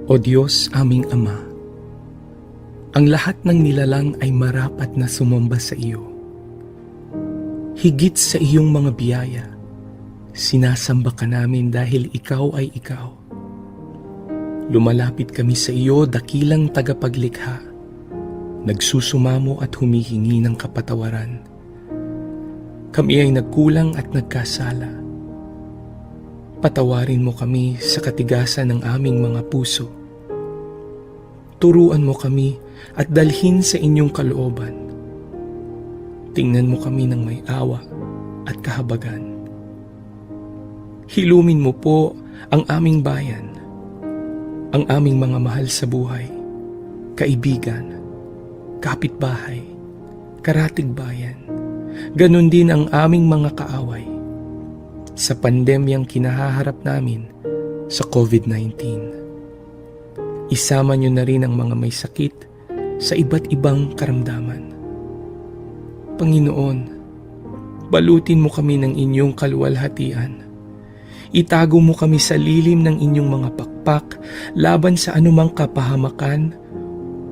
O Diyos aming Ama, ang lahat ng nilalang ay marapat na sumamba sa iyo. Higit sa iyong mga biyaya, sinasamba ka namin dahil ikaw ay ikaw. Lumalapit kami sa iyo, dakilang tagapaglikha, nagsusumamo at humihingi ng kapatawaran. Kami ay nagkulang at nagkasala. Patawarin mo kami sa katigasan ng aming mga puso. Turuan mo kami at dalhin sa inyong kalooban. Tingnan mo kami ng may awa at kahabagan. Hilumin mo po ang aming bayan, ang aming mga mahal sa buhay, kaibigan, kapitbahay, karatig bayan, ganon din ang aming mga kaaway sa pandemyang kinahaharap namin sa COVID-19. Isama niyo na rin ang mga may sakit sa iba't ibang karamdaman. Panginoon, balutin mo kami ng inyong kaluwalhatian. Itago mo kami sa lilim ng inyong mga pakpak laban sa anumang kapahamakan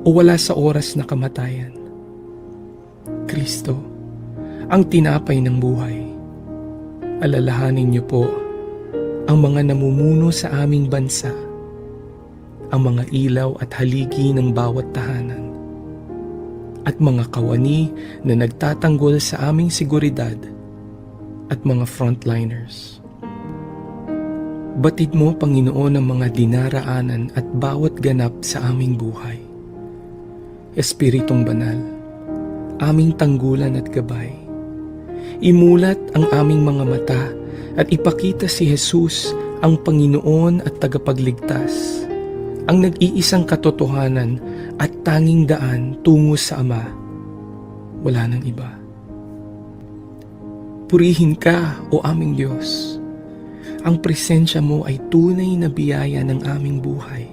o wala sa oras na kamatayan. Kristo, ang tinapay ng buhay, alalahanin niyo po ang mga namumuno sa aming bansa, ang mga ilaw at haligi ng bawat tahanan, at mga kawani na nagtatanggol sa aming seguridad at mga frontliners. Batid mo, Panginoon, ang mga dinaraanan at bawat ganap sa aming buhay. Espiritong Banal, aming tanggulan at gabay, imulat ang aming mga mata at ipakita si Jesus ang Panginoon at tagapagligtas, ang nag-iisang katotohanan at tanging daan tungo sa Ama. Wala nang iba. Purihin ka, O aming Diyos. Ang presensya mo ay tunay na biyaya ng aming buhay.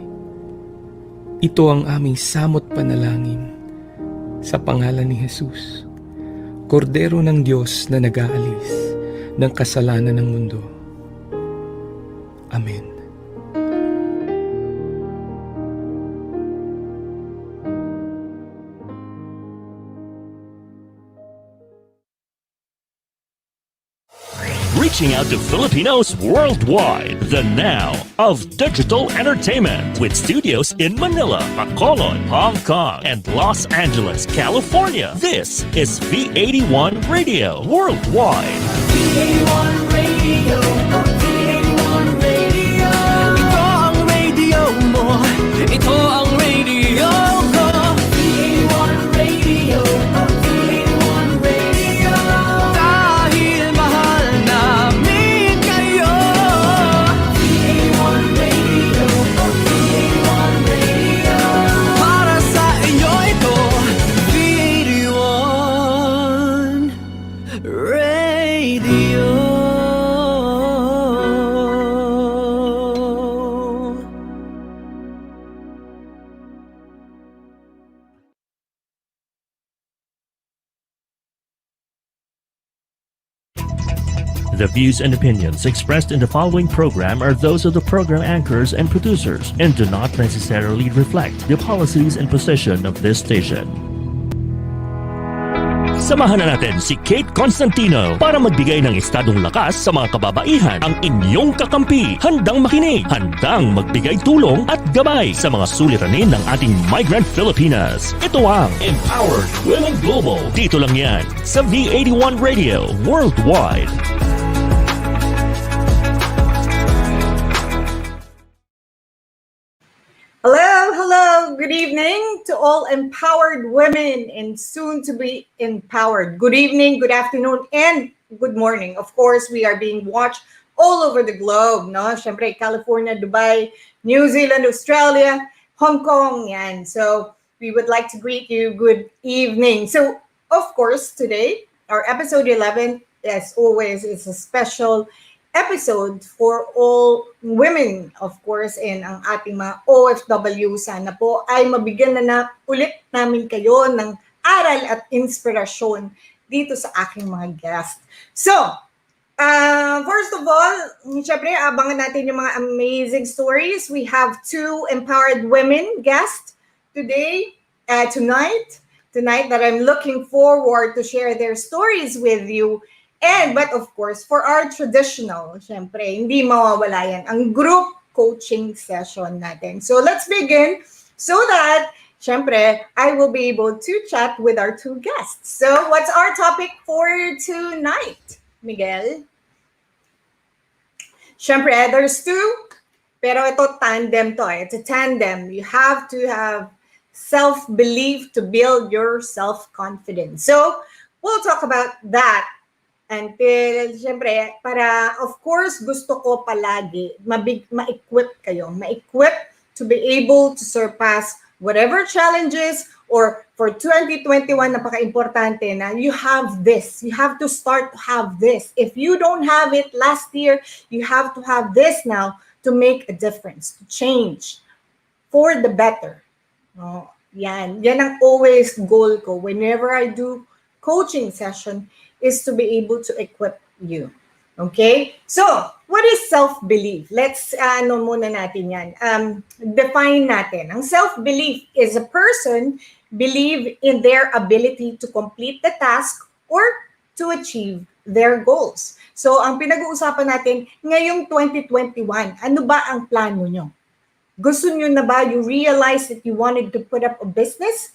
Ito ang aming samot panalangin sa pangalan ni Jesus, Kordero ng Diyos na nag-aalis ng kasalanan ng mundo. Amen. Reaching out to Filipinos worldwide, the now of digital entertainment with studios in Manila, Bacolod, Hong Kong, and Los Angeles, California. This is V81 Radio Worldwide. V81 Radio, V81 Radio. Ito ang radio mo, ito ang radio ko. V81 Radio, V81 Radio. Dahil mahal namin kayo. V81 Radio, V81 Radio. Para sa inyo ito, V81 Radio. The views and opinions expressed in the following program are those of the program anchors and producers and do not necessarily reflect the policies and position of this station. Samahan na natin si Kate Constantino para magbigay ng estadong lakas sa mga kababaihan, ang inyong kakampi, handang makinig, handang magbigay tulong at gabay sa mga suliranin ng ating migrant Filipinas. Ito ang Empowered Women Global. Dito lang yan sa V81 Radio Worldwide. Hello, good evening to all empowered women and soon to be empowered. Good evening, good afternoon, and good morning. Of course, we are being watched all over the globe, no? Syempre, California, Dubai, New Zealand, Australia, Hong Kong, yan. So, we would like to greet you good evening. So, of course, today, our episode 11, as always, is a special episode for all women, of course, and ang ating mga OFW. Sana po ay mabigyan na ulit namin kayo ng aral at inspirasyon dito sa aking mga guest. So, First of all, syempre, abangan natin yung mga amazing stories. We have two empowered women guests today, tonight that I'm looking forward to share their stories with you. But of course, for our traditional, syempre, hindi mawawala yan, ang group coaching session natin. So let's begin so that, syempre, I will be able to chat with our two guests. So what's our topic for tonight, Miguel? Syempre, there's two, pero ito tandem to. It's a tandem. You have to have self-belief to build your self-confidence. So, we'll talk about that until, syempre, para, of course, gusto ko palagi ma-equip kayo. Ma-equip to be able to surpass whatever challenges or for 2021, napaka-importante na you have this. You have to start to have this. If you don't have it last year, you have to have this now to make a difference, to change for the better. Oh, yan ang always goal ko whenever I do coaching session is to be able to equip you. Okay? So, what is self-belief? Let's, muna natin yan. Define natin. Ang self-belief is a person believe in their ability to complete the task or to achieve their goals. So, ang pinag-uusapan natin ngayong 2021, ano ba ang plano nyo? Gusto nyo na ba, you realize that you wanted to put up a business?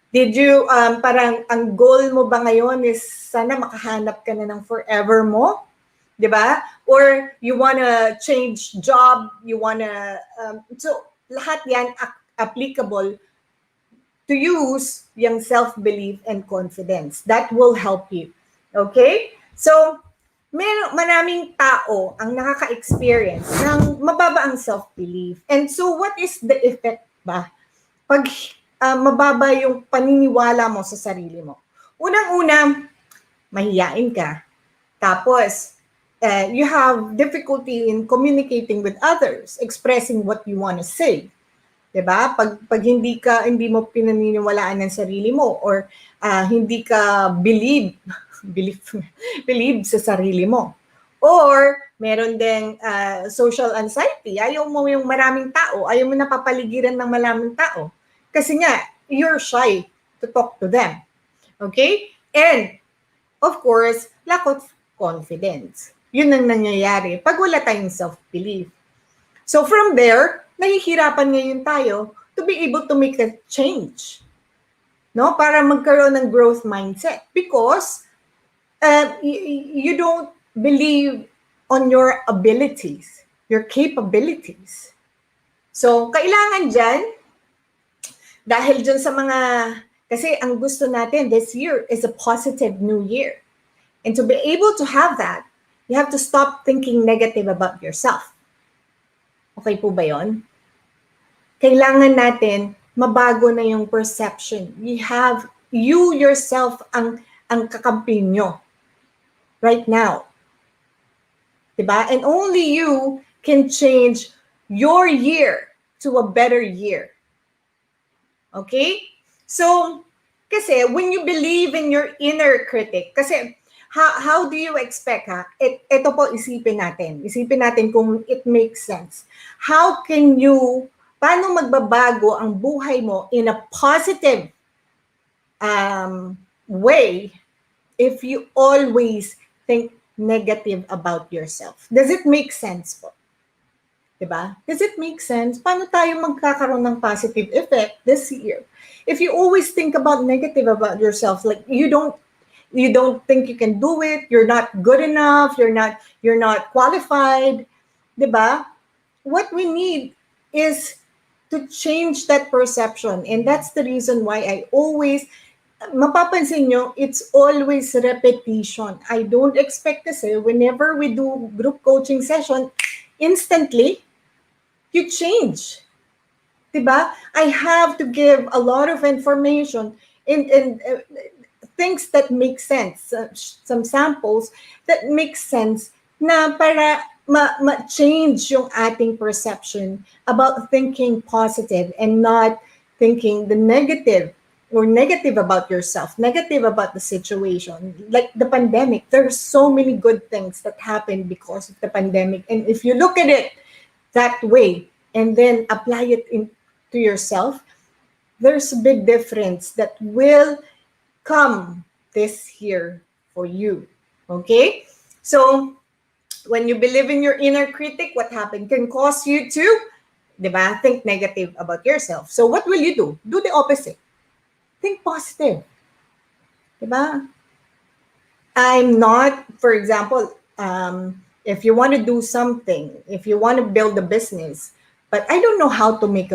Did you, parang ang goal mo ba ngayon is sana makahanap ka na ng forever mo? Diba? Or you wanna change job, you wanna, so lahat yan applicable to use yung self-belief and confidence. That will help you. Okay? So, maraming tao ang nakaka-experience ng mababa ang self-belief. And so, what is the effect ba? Pag mababa yung paniniwala mo sa sarili mo. Unang-una, mahiyain ka. Tapos, you have difficulty in communicating with others, expressing what you want to say. 'Di ba? Pag hindi mo pinaniniwalaan ng sarili mo or hindi ka believe sa sarili mo. Or meron ding social anxiety. Ayaw mo yung maraming tao, ayaw mo napapaligiran ng maraming tao. Kasi nga, you're shy to talk to them. Okay? And of course, lack of confidence. Yun ang nangyayari pag wala tayong self-belief. So from there, nahihirapan ngayon tayo to be able to make a change. No? Para magkaroon ng growth mindset. Because you don't believe on your abilities, your capabilities. So, kailangan dyan, dahil dyan sa mga, kasi ang gusto natin this year is a positive new year. And to be able to have that, you have to stop thinking negative about yourself. Okay po ba yun? Kailangan natin mabago na yung perception. You yourself ang kakampi nyo right now. Diba? And only you can change your year to a better year. Okay? So, kasi when you believe in your inner critic, kasi how do you expect, ito po isipin natin. Isipin natin kung it makes sense. Paano magbabago ang buhay mo in a positive way if you always think negative about yourself? Does it make sense po? Diba? Does it make sense? Paano tayo magkakaroon ng positive effect this year? If you always think about negative about yourself, like you don't think you can do it, you're not good enough, you're not qualified, diba? What we need is to change that perception. And that's the reason why I always, mapapansin nyo, it's always repetition. I don't expect kasi whenever we do group coaching session, instantly, you change. Diba? I have to give a lot of information and things that make sense, some samples that make sense na para ma-change yung ating perception about thinking positive and not thinking the negative or negative about yourself, negative about the situation, like the pandemic, there's so many good things that happened because of the pandemic. And if you look at it that way and then apply it to yourself, there's a big difference that will come this year for you. Okay? So, when you believe in your inner critic, what happened can cause you to, di ba, think negative about yourself. So, what will you do? Do the opposite. Think positive. Di ba? I'm not, for example, if you want to do something, if you want to build a business, but I don't know how to make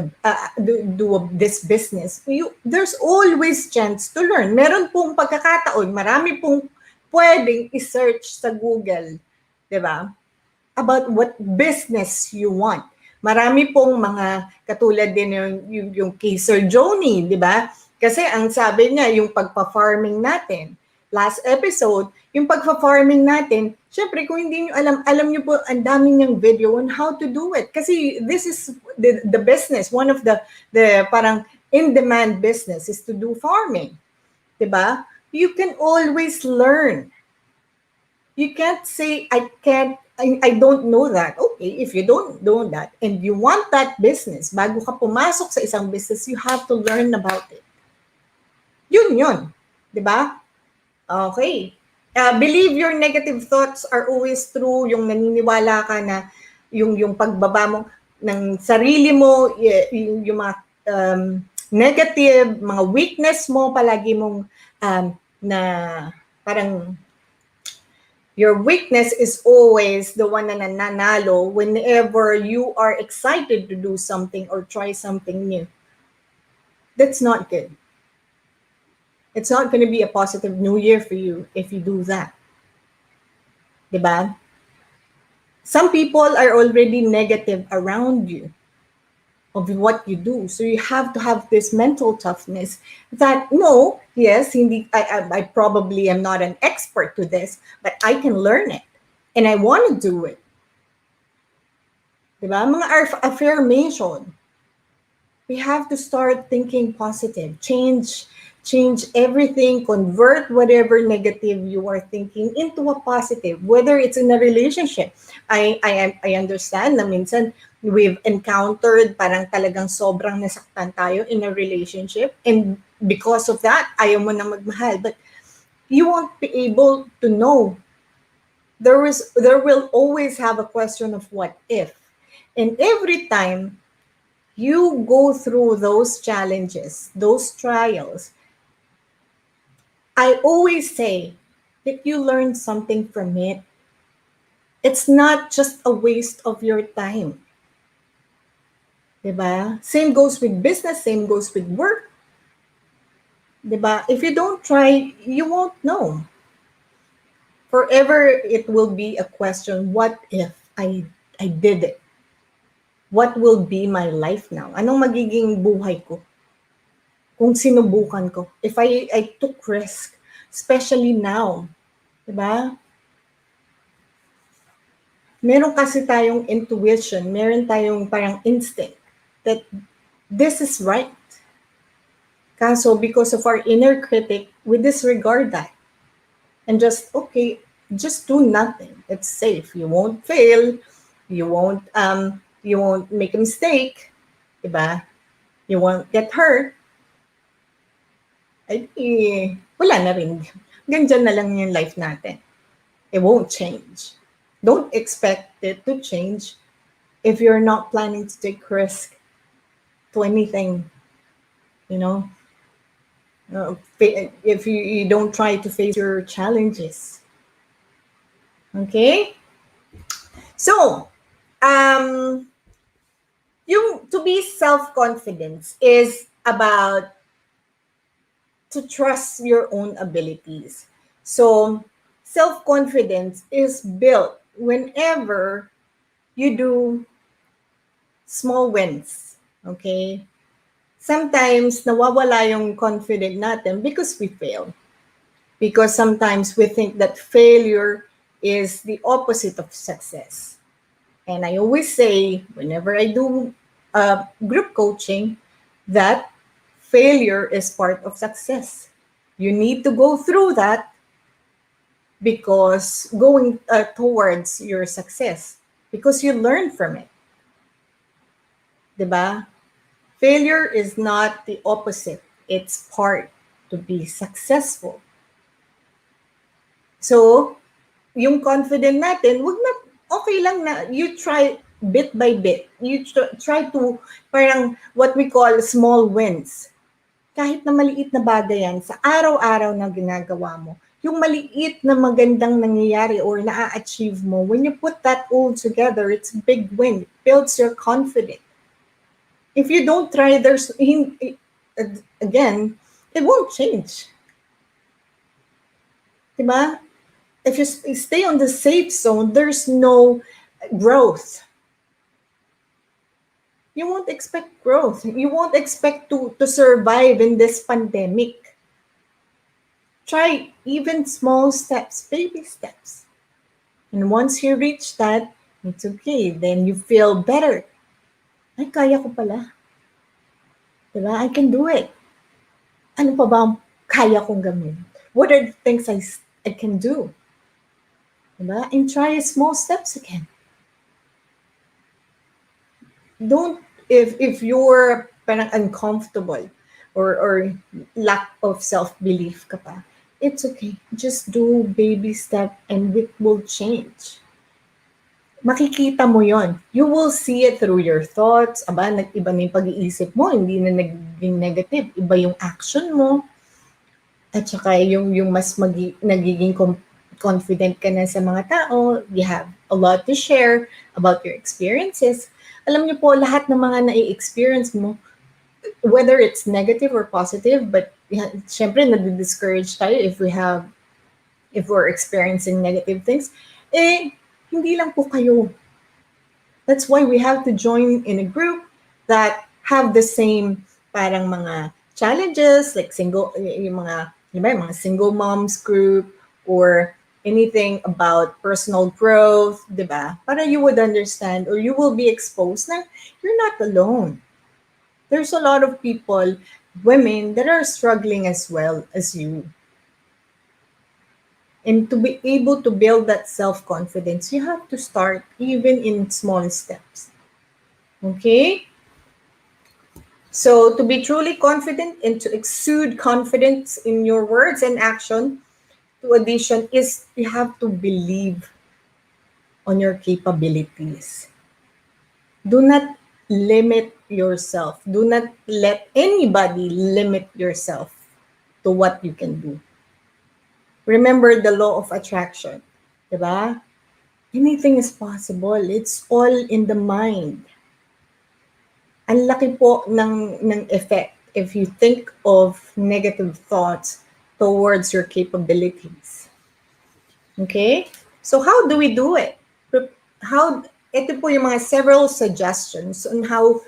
this business, there's always chance to learn. Meron pong pagkakataon, marami pong pwedeng i-search sa Google, di ba? About what business you want. Marami pong mga katulad din yung kay Sir Joni, di ba? Kasi ang sabi niya, yung pagpa-farming natin, last episode, yung pagpa-farming natin, syempre kung hindi nyo alam nyo po, ang daming niyang video on how to do it. Kasi this is the business, one of the parang in-demand business is to do farming. Diba? You can always learn. You can't say, I don't know that. Okay, if you don't know that and you want that business, bago ka pumasok sa isang business, you have to learn about it. Yun. Diba? Okay. Believe your negative thoughts are always true. Yung naniniwala ka na yung pagbaba mo ng sarili mo, yung mga negative, mga weakness mo, palagi mong na parang your weakness is always the one na nananalo whenever you are excited to do something or try something new. That's not good. It's not going to be a positive new year for you if you do that. Diba? Some people are already negative around you of what you do. So you have to have this mental toughness that, no, yes, I probably am not an expert to this, but I can learn it. And I want to do it. Diba? Mga affirmation. We have to start thinking positive. Change everything, convert whatever negative you are thinking into a positive, whether it's in a relationship. I understand na minsan we've encountered parang talagang sobrang nasaktan tayo in a relationship, and because of that, ayaw mo na magmahal. But you won't be able to know. There will always have a question of what if. And every time you go through those challenges, those trials, I always say that you learn something from it. It's not just a waste of your time. Diba? Same goes with business, same goes with work. Diba? If you don't try, you won't know. Forever, it will be a question, what if I did it? What will be my life now? Anong magiging buhay ko? Kung sinubukan ko, if I took risk, especially now, diba? Meron kasi tayong intuition, meron tayong parang instinct that this is right. Kaso because of our inner critic, we disregard that. And just do nothing. It's safe. You won't fail. You won't make a mistake. Diba? You won't get hurt. Wala na rin. Ganyan na lang yung life natin. It won't change. Don't expect it to change if you're not planning to take risk to anything. You know? If you don't try to face your challenges. Okay? So, to be self-confidence is about to trust your own abilities. So, self-confidence is built whenever you do small wins. Okay? Sometimes, nawawala yung confidence natin because we fail. Because sometimes we think that failure is the opposite of success. And I always say, whenever I do group coaching, that failure is part of success. You need to go through that because going towards your success, because you learn from it. Diba? Failure is not the opposite. It's part to be successful. So, yung confident natin, wag na, okay lang na you try bit by bit. You try to, parang what we call small wins. Kahit na maliit na bagay yan, sa araw-araw na ginagawa mo, yung maliit na magandang nangyayari or na-achieve mo, when you put that all together, it's a big win. It builds your confidence. If you don't try, again, it won't change. Diba? If you stay on the safe zone, there's no growth. You won't expect growth. You won't expect to survive in this pandemic. Try even small steps, baby steps. And once you reach that, it's okay. Then you feel better. Ay, kaya ko pala. Diba? I can do it. Ano pa ba ang kaya kong gawin? What are the things I can do? Diba? And try small steps again. Don't, if you're parang uncomfortable or lack of self-belief ka pa, it's okay. Just do baby step and it will change. Makikita mo yon. You will see it through your thoughts. Aba, nag-iba na yung pag-iisip mo, hindi na naging negative. Iba yung action mo. At saka yung mas nagiging confident ka na sa mga tao. You have a lot to share about your experiences. Alam niyo po, lahat ng mga na-experience mo, whether it's negative or positive, but syempre, nadi-discourage tayo if we're experiencing negative things, hindi lang po kayo. That's why we have to join in a group that have the same parang mga challenges, like yung mga single moms group or anything about personal growth, diba? Para you would understand or you will be exposed na you're not alone. There's a lot of people, women, that are struggling as well as you. And to be able to build that self-confidence, you have to start even in small steps. Okay? So to be truly confident and to exude confidence in your words and action, to addition is you have to believe on your capabilities. Do not limit yourself. Do not let anybody limit yourself to what you can do. Remember the law of attraction, diba? Anything is possible. It's all in the mind. Ang laki po ng effect if you think of negative thoughts towards your capabilities. Okay? So how do we do it? Ito po yung mga several suggestions on how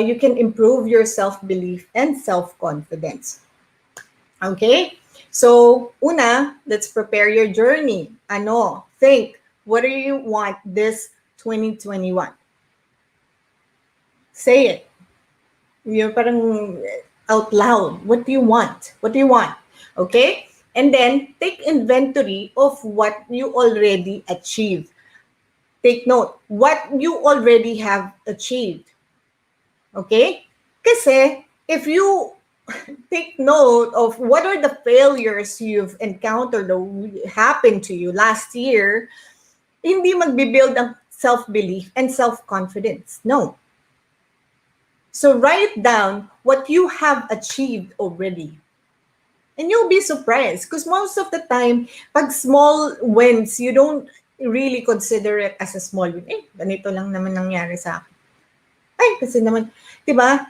you can improve your self-belief and self-confidence. Okay? So, una, let's prepare your journey. Think, what do you want this 2021? Say it. You're parang out loud. What do you want? What do you want? Okay? And then, take inventory of what you already achieved. Take note, what you already have achieved. Okay? Kasi, if you take note of what are the failures you've encountered or happened to you last year, hindi magbibuild ang self-belief and self-confidence. No. So write down what you have achieved already. And you'll be surprised because most of the time, pag small wins, you don't really consider it as a small win. Ganito lang naman nangyari sa akin. Ay, kasi naman, di ba?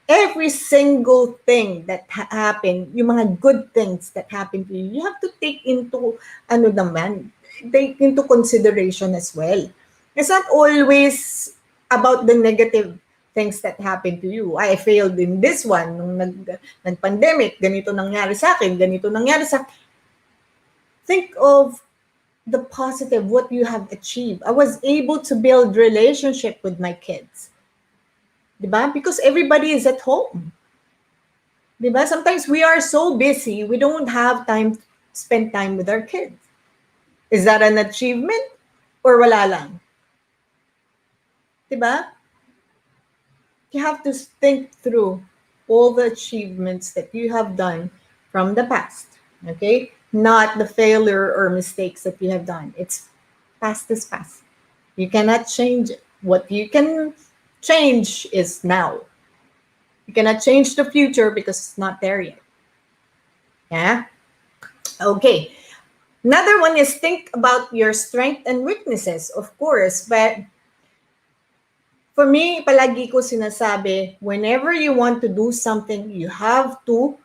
Every single thing that happened, yung mga good things that happened to you, you have to take into, take into consideration as well. It's not always about the negative things that happened to you. I failed in this one. Nung nag-pandemic, ganito nangyari sa akin, ganito nangyari sa akin. Think of the positive, what you have achieved. I was able to build relationship with my kids. Diba? Because everybody is at home. Diba? Sometimes we are so busy, we don't have time to spend time with our kids. Is that an achievement or wala lang? Diba? You have to think through all the achievements that you have done from the past. Okay? Not the failure or mistakes that you have done. It's past is past. You cannot change it. What you can change is now. You cannot change the future because it's not there yet. Yeah? Okay. Another one is think about your strength and weaknesses, of course. But for me, palagi ko sinasabi, whenever you want to do something, you have to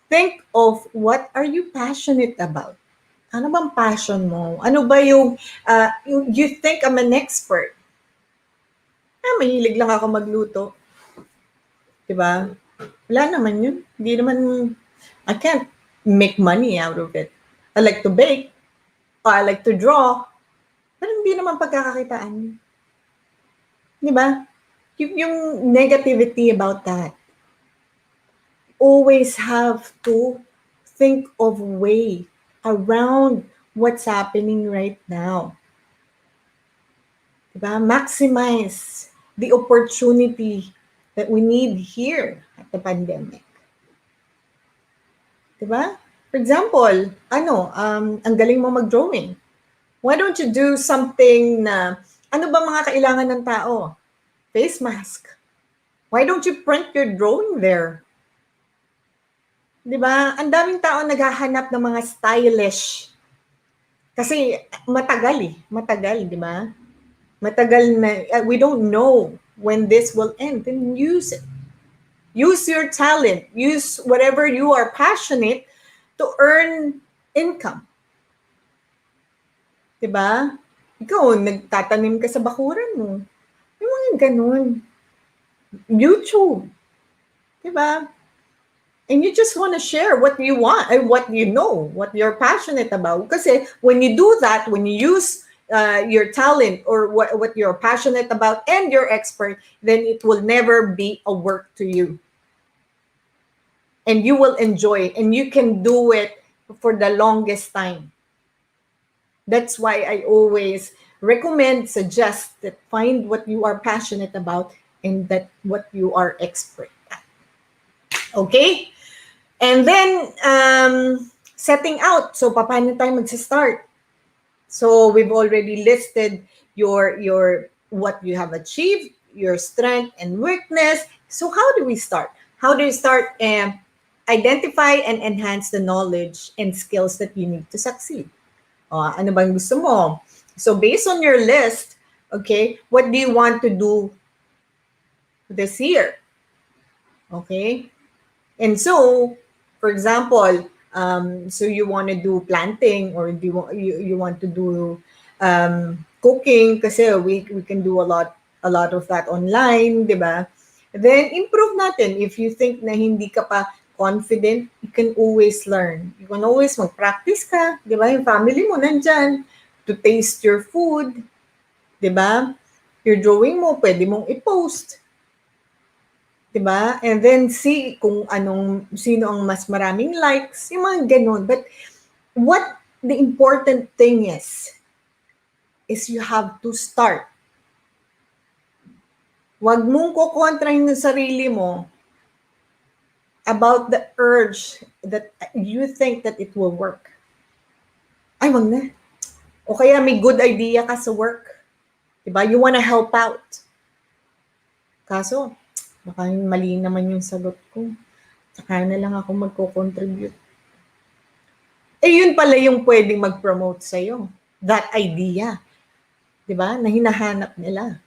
think of what are you passionate about. Ano bang passion mo? Ano ba yung, you think I'm an expert? Mahilig lang ako magluto. Diba? Wala naman yun. Hindi naman, I can't make money out of it. I like to bake, or I like to draw, pero hindi naman pagkakakitaan yun. Diba? Yung negativity about that. Always have to think of a way around what's happening right now. Diba? Maximize the opportunity that we need here at the pandemic. Diba? For example, ang galing mo mag-drawing. Why don't you do something na, ano ba mga kailangan ng tao? Face mask. Why don't you print your drawing there? Diba? Ang daming tao naghahanap ng mga stylish. Kasi matagal, di ba? Matagal na, we don't know when this will end. Then use it. Use your talent. Use whatever you are passionate to earn income. Diba? Ikaw, nagtatanim ka sa bakuran mo. Yung mga ganun. YouTube. Diba? And you just want to share what you want and what you know, what you're passionate about. Kasi when you do that, when you use your talent or what you're passionate about and you're expert, then it will never be a work to you. And you will enjoy it, and you can do it for the longest time. That's why I always suggest that find what you are passionate about and that what you are expert at. Okay? And then, setting out. So, paano tayo magsa-start? So, we've already listed your what you have achieved, your strength and weakness. So, how do we start? How do you start? Identify and enhance the knowledge and skills that you need to succeed. Ano bang gusto mo? So based on your list, okay, what do you want to do this year? Okay? And so, for example, so you want to do planting or do you want to do cooking kasi we can do a lot of that online, di ba? Then improve natin. If you think na hindi ka pa confident, you can always learn. You can always mag-practice ka, di ba? Yung family mo nandyan to taste your food, di ba? Your drawing mo, pwede mong i-post. Di ba? And then see kung sino ang mas maraming likes, yung mga ganun. But what the important thing is you have to start. Huwag mong kukontrahin ng sarili mo about the urge that you think that it will work. Ay, wag na. O kaya may good idea ka sa work. Diba? You wanna help out. Kaso, baka mali naman yung sagot ko. Saka na lang ako magko-contribute. Yun pala yung pwedeng mag-promote sa'yo. That idea. Diba? Na hinahanap nila.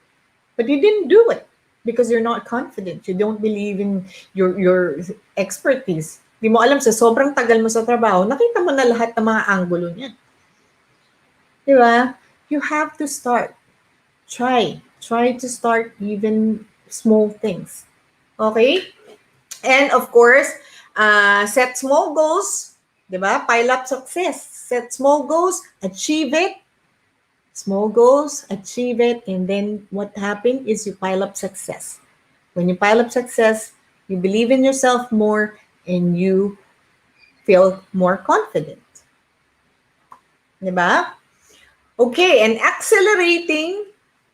But you didn't do it. Because you're not confident. You don't believe in your expertise. Di mo alam, sa sobrang tagal mo sa trabaho, nakita mo na lahat ng mga anggulo niya. Di ba? You have to start. Try to start even small things. Okay? And of course, set small goals. Di ba? Pile up success. Set small goals, achieve it. Small goals, achieve it, and then what happened is you pile up success. When you pile up success, You believe in yourself more and you feel more confident. Diba? Okay, and accelerating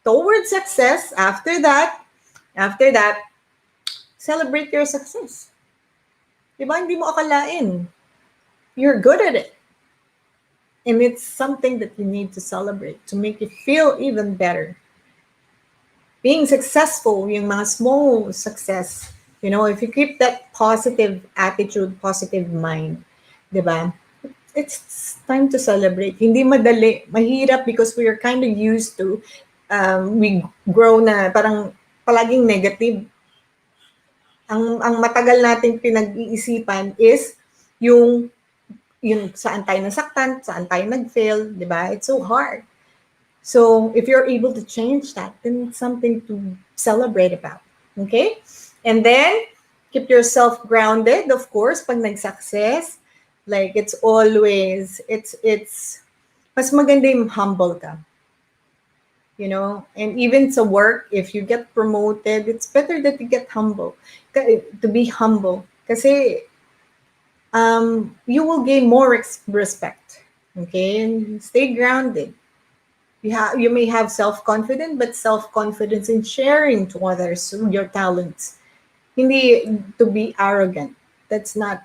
towards success after that, celebrate your success. Diba? Hindi mo akalain. You're good at it. And it's something that you need to celebrate to make you feel even better. Being successful, yung mga small success, if you keep that positive attitude, positive mind, di ba? It's time to celebrate. Hindi madali, mahirap because we are kind of used to, we grow na parang palaging negative. Ang matagal nating pinag-iisipan is yung saan tayo nasaktan, saan tayo nag-fail, di ba? It's so hard. So if you're able to change that, then it's something to celebrate about. Okay? And then, keep yourself grounded, of course, pag nag-success. Like, it's mas maganda yung humble ka. And even sa work, if you get promoted, it's better that you get humble. To be humble. Kasi, you will gain more respect. Okay? And stay grounded. You may have self-confidence, but self-confidence in sharing to others your talents. Hindi to be arrogant. That's not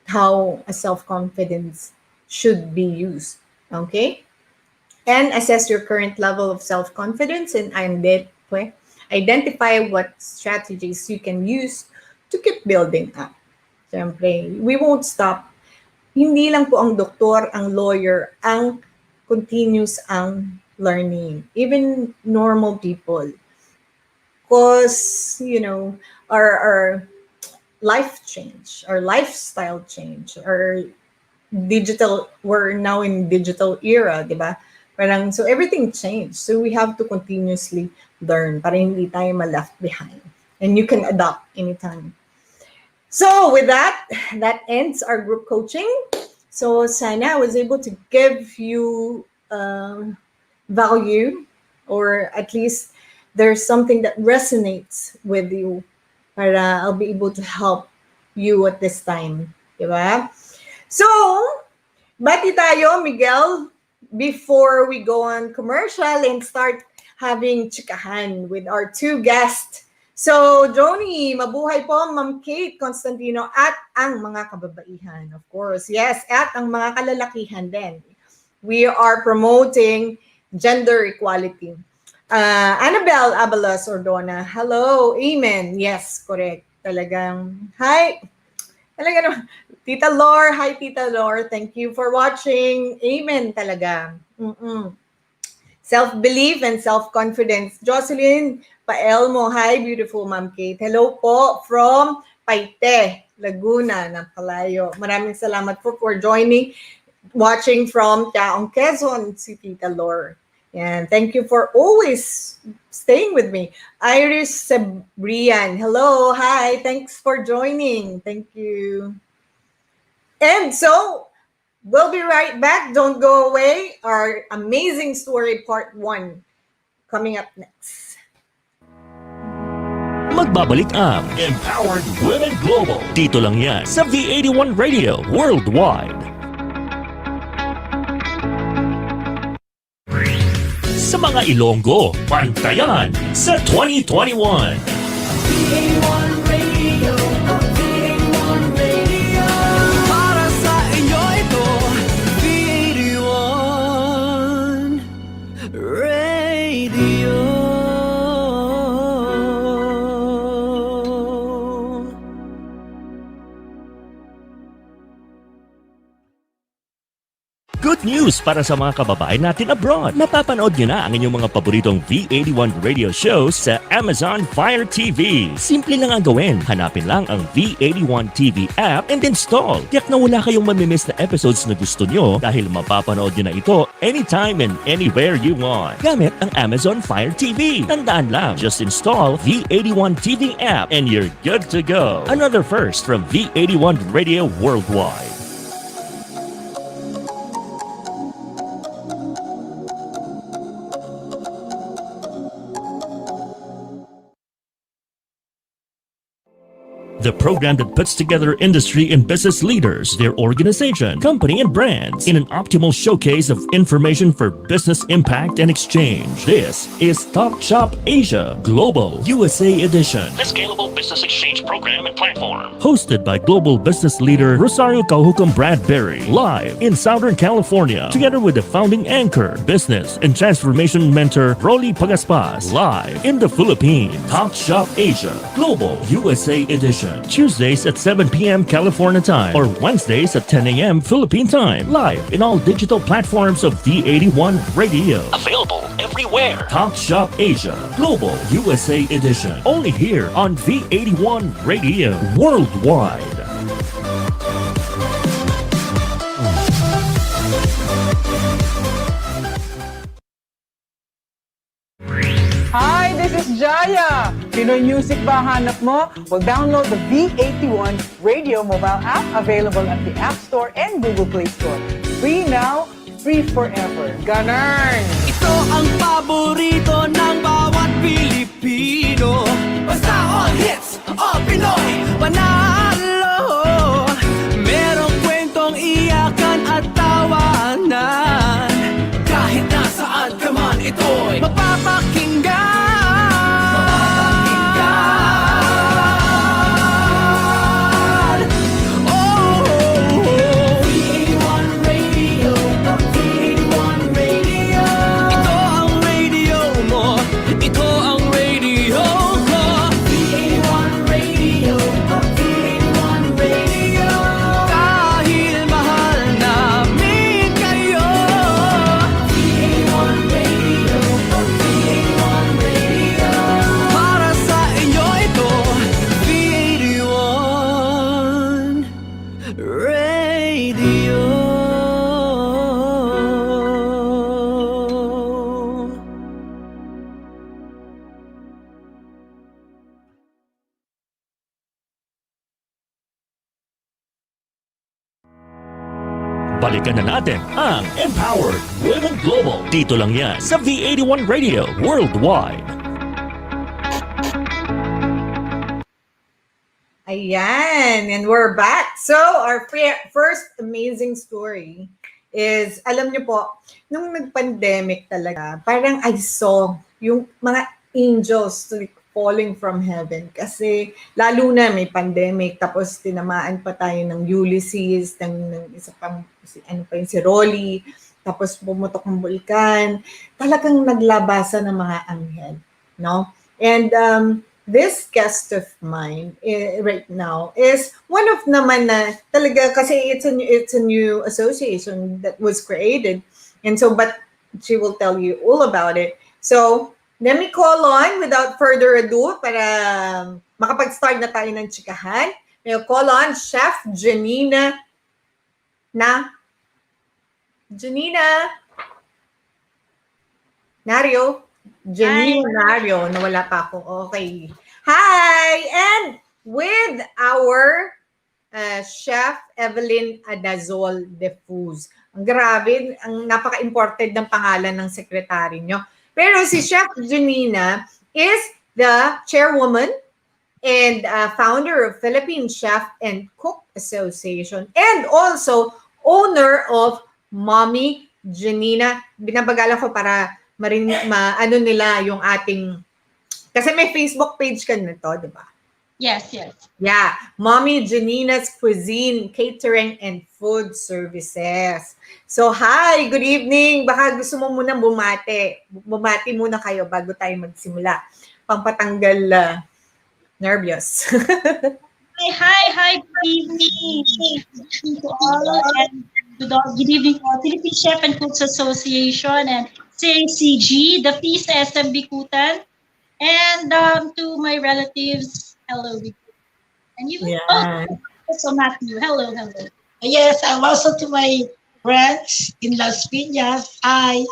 how a self-confidence should be used. Okay? And assess your current level of self-confidence and identify what strategies you can use to keep building up. Siyempre, we won't stop. Hindi lang po ang doktor, ang lawyer, ang continuous ang learning. Even normal people. Because, our life change, our lifestyle change, we're now in digital era, di ba? So everything changed. So we have to continuously learn para hindi tayo left behind. And you can adapt anytime. So with that ends our group coaching. So sana I was able to give you value, or at least there's something that resonates with you para I'll be able to help you at this time. Diba? So, bati tayo, Miguel, before we go on commercial and start having chikahan with our two guests. So, Joni, mabuhay po, Ma'am Kate, Constantino, at ang mga kababaihan, of course. Yes, at ang mga kalalakihan din. We are promoting gender equality. Annabelle Abalos Ordona, hello, amen. Yes, correct. Talagang, hi. Talaga naman. Tita Lore, hi Tita Lore. Thank you for watching. Amen talaga. Self-belief and self-confidence. Jocelyn Paelmo, hi beautiful Ma'am Kate. Hello po from Paite, Laguna, ng Palayo. Maraming salamat po for watching from Taong Quezon, si Tita Lore. And thank you for always staying with me. Iris Sabrian, hello, hi, thanks for joining. Thank you. And so, we'll be right back. Don't go away. Our amazing story part 1 coming up next. Magbabalik ang Empowered Women Global. Dito lang yan sa V81 Radio Worldwide. Sa mga Ilonggo, pantayan sa 2021. V81 Radio, V81 Radio. Para sa inyo ito, V81 Radio. Good news para sa mga kababayan natin abroad. Mapapanood nyo na ang inyong mga paboritong V81 radio shows sa Amazon Fire TV. Simple lang ang gawin. Hanapin lang ang V81 TV app and install. Tiyak na wala kayong mamimiss na episodes na gusto nyo dahil mapapanood nyo na ito anytime and anywhere you want. Gamit ang Amazon Fire TV. Tandaan lang, just install V81 TV app and you're good to go. Another first from V81 Radio Worldwide. the program that puts together industry and business leaders, their organization, company, and brands in an optimal showcase of information for business impact and exchange. This is Talk Shop Asia Global USA Edition, the scalable business exchange program and platform. Hosted by global business leader Rosario Kauhukam Bradbury, live in Southern California, together with the founding anchor, business and transformation mentor Rolly Pagaspas, live in the Philippines. Talk Shop Asia Global USA Edition, Tuesdays at 7 p.m. California time or Wednesdays at 10 a.m. Philippine time, live in all digital platforms of V81 Radio. Available everywhere. Talk Shop Asia Global USA Edition, only here on V81 Radio worldwide. Hi, this is Jaya. Pinoy music ba hanap mo? Well, download the V81 Radio mobile app available at the App Store and Google Play Store. Free now, free forever. Ganun! Ito ang paborito ng bawat Pilipino. Basta all hits, all Pinoy, panalo. Merong kwentong iyakan at tawanan. Kahit nasaan ka man, ito'y mapapakinggan. Balikan na natin ang Empowered Women Global. Dito lang yan sa V81 Radio worldwide. Ayan, and we're back. So, our first amazing story is, alam niyo po, nung nag-pandemic talaga, parang I saw yung mga angels falling from heaven. Kasi lalo na may pandemic, tapos tinamaan pa tayo ng Ulysses, ng isa pang, si Rolly, tapos pumutok ng bulkan. Talagang naglabasan ng mga anghel, no? And this guest of mine right now is one of naman na talaga, kasi it's a new association that was created. And so, but she will tell you all about it. So, let me call on, without further ado, para makapag-start na tayo ng chikahan. May call on Chef Jenina Nario. Jenina Nario. Nawala pa ako. Okay. Hi! And with our Chef Evelyn Adazol de Fuz. Ang grabe, ang napaka-important ng pangalan ng sekretary nyo. Pero si Chef Jenina is the chairwoman and founder of Philippine Chef and Cook Association and also owner of Mommy Jenina. Binabagalan ko para ano nila yung ating, kasi may Facebook page ka nito, di ba? Yes. Yeah, Mommy Jenina's Cuisine, Catering, and Food Services. So, hi, good evening. Baka gusto mo muna bumati. Bumati muna kayo bago tayo magsimula. Pampatanggal nervyos. Hi, good evening. Good evening to all, and good evening to all Philippine Chef and Cooks Association and CACG, the FISA SMB Kutan, and to my relatives, hello. And you, also Matthew, hello. Yes, and also to my friends in Las Piñas. Hi.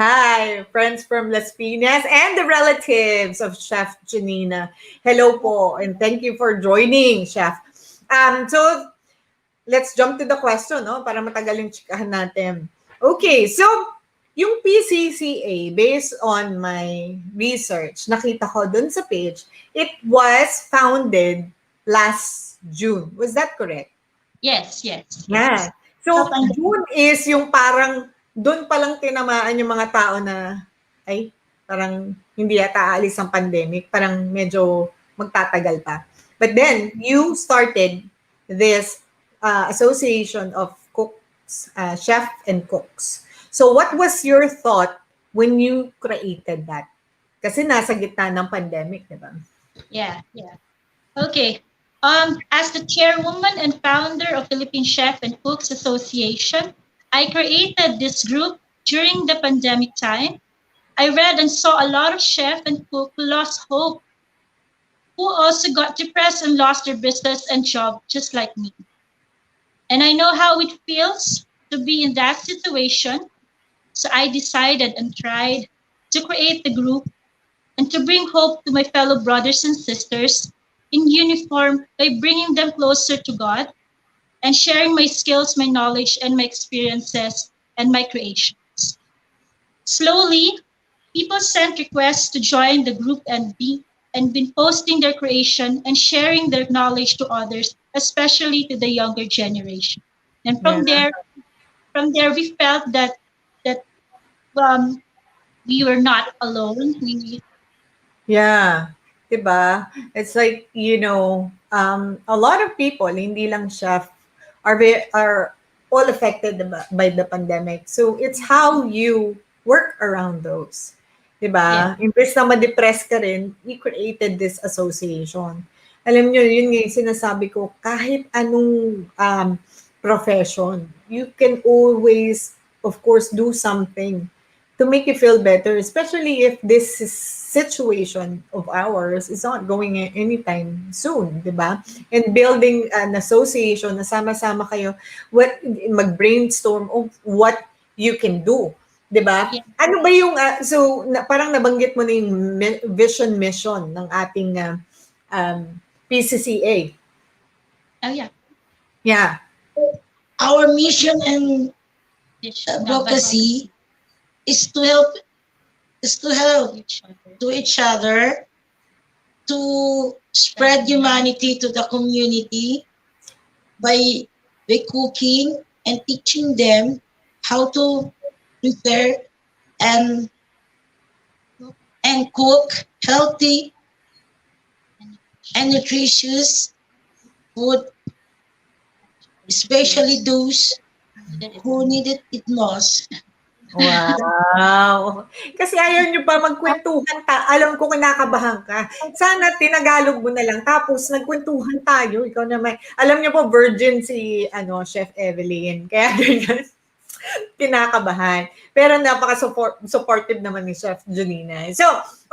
Hi, friends from Las Piñas and the relatives of Chef Jenina. Hello po, and thank you for joining, Chef. So, let's jump to the question, no? Para matagal yung chikahan natin. Okay, so, yung PCCA, based on my research, nakita ko dun sa page, it was founded last June. Was that correct? Yes. Yeah. So, June is yung parang doon palang tinamaan yung mga tao na ay parang hindi yata aalis ang pandemic, parang medyo magtatagal pa. But then you started this association of cooks, chef and cooks. So what was your thought when you created that? Kasi nasa gitna ng pandemic, di ba? Yeah. Okay. As the chairwoman and founder of Philippine Chef and Cooks Association, I created this group during the pandemic time. I read and saw a lot of chef and cook who lost hope, who also got depressed and lost their business and job just like me. And I know how it feels to be in that situation. So I decided and tried to create the group and to bring hope to my fellow brothers and sisters in uniform by bringing them closer to God and sharing my skills, my knowledge, and my experiences and my creations. Slowly, people sent requests to join the group and been posting their creation and sharing their knowledge to others, especially to the younger generation. And from Yeah. there, we felt that um, we were not alone. Yeah. Diba? It's like, a lot of people, hindi lang chef, are all affected by the pandemic. So it's how you work around those. Yeah. Diba? Imbes na ma-depress ka rin, we created this association. Alam nyo, yun nga yung sinasabi ko, kahit anong profession, you can always, of course, do something to make you feel better, especially if this situation of ours is not going anytime soon, di ba? And building an association na sama-sama kayo, mag-brainstorm of what you can do, di ba? Yeah. Ano ba yung, parang nabanggit mo na yung vision mission ng ating PCCA. Oh yeah. Yeah. Our mission and advocacy is to help to each other, to spread humanity to the community by cooking and teaching them how to prepare and cook healthy and nutritious food, especially those who need it most. Wow! Kasi ayaw nyo pa magkwentuhan alam ko kinakabahan ka. Sana tinagalog mo na lang. Tapos nagkwentuhan tayo. Ikaw naman. Alam nyo po, virgin si Chef Evelyn. Kaya ganyan. Kinakabahan. Pero napaka-supportive naman ni Chef Jenina. So,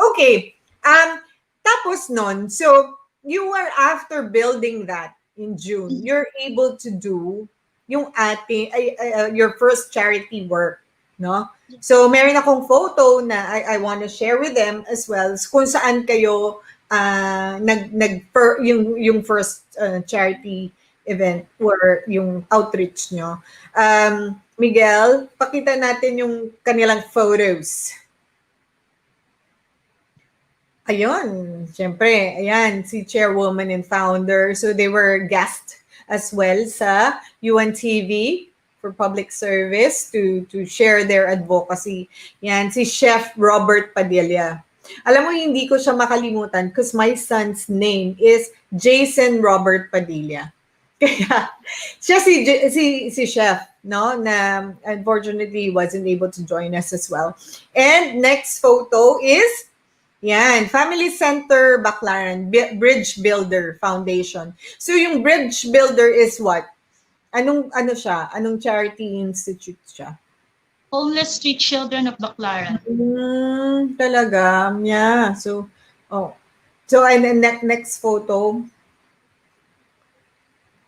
okay. Tapos nun, so, you were after building that in June, you're able to do yung your first charity work. No? So, meron akong photo na I want to share with them as well kung saan kayo yung first charity event or yung outreach nyo. Miguel, pakita natin yung kanilang photos. Ayun, syempre, ayan, si chairwoman and founder. So, they were guest as well sa UNTV for public service to share their advocacy. Yan, si Chef Robert Padilla. Alam mo, hindi ko siya makalimutan because my son's name is Jason Robert Padilla. Kaya, siya si Chef, no? Na unfortunately wasn't able to join us as well. And next photo is, yan, Family Center Baclaran, Bridge Builder Foundation. So yung Bridge Builder is what? Anong charity institute siya? Homeless Street Children of Baclaran. Talaga. Yeah. So, and then next photo.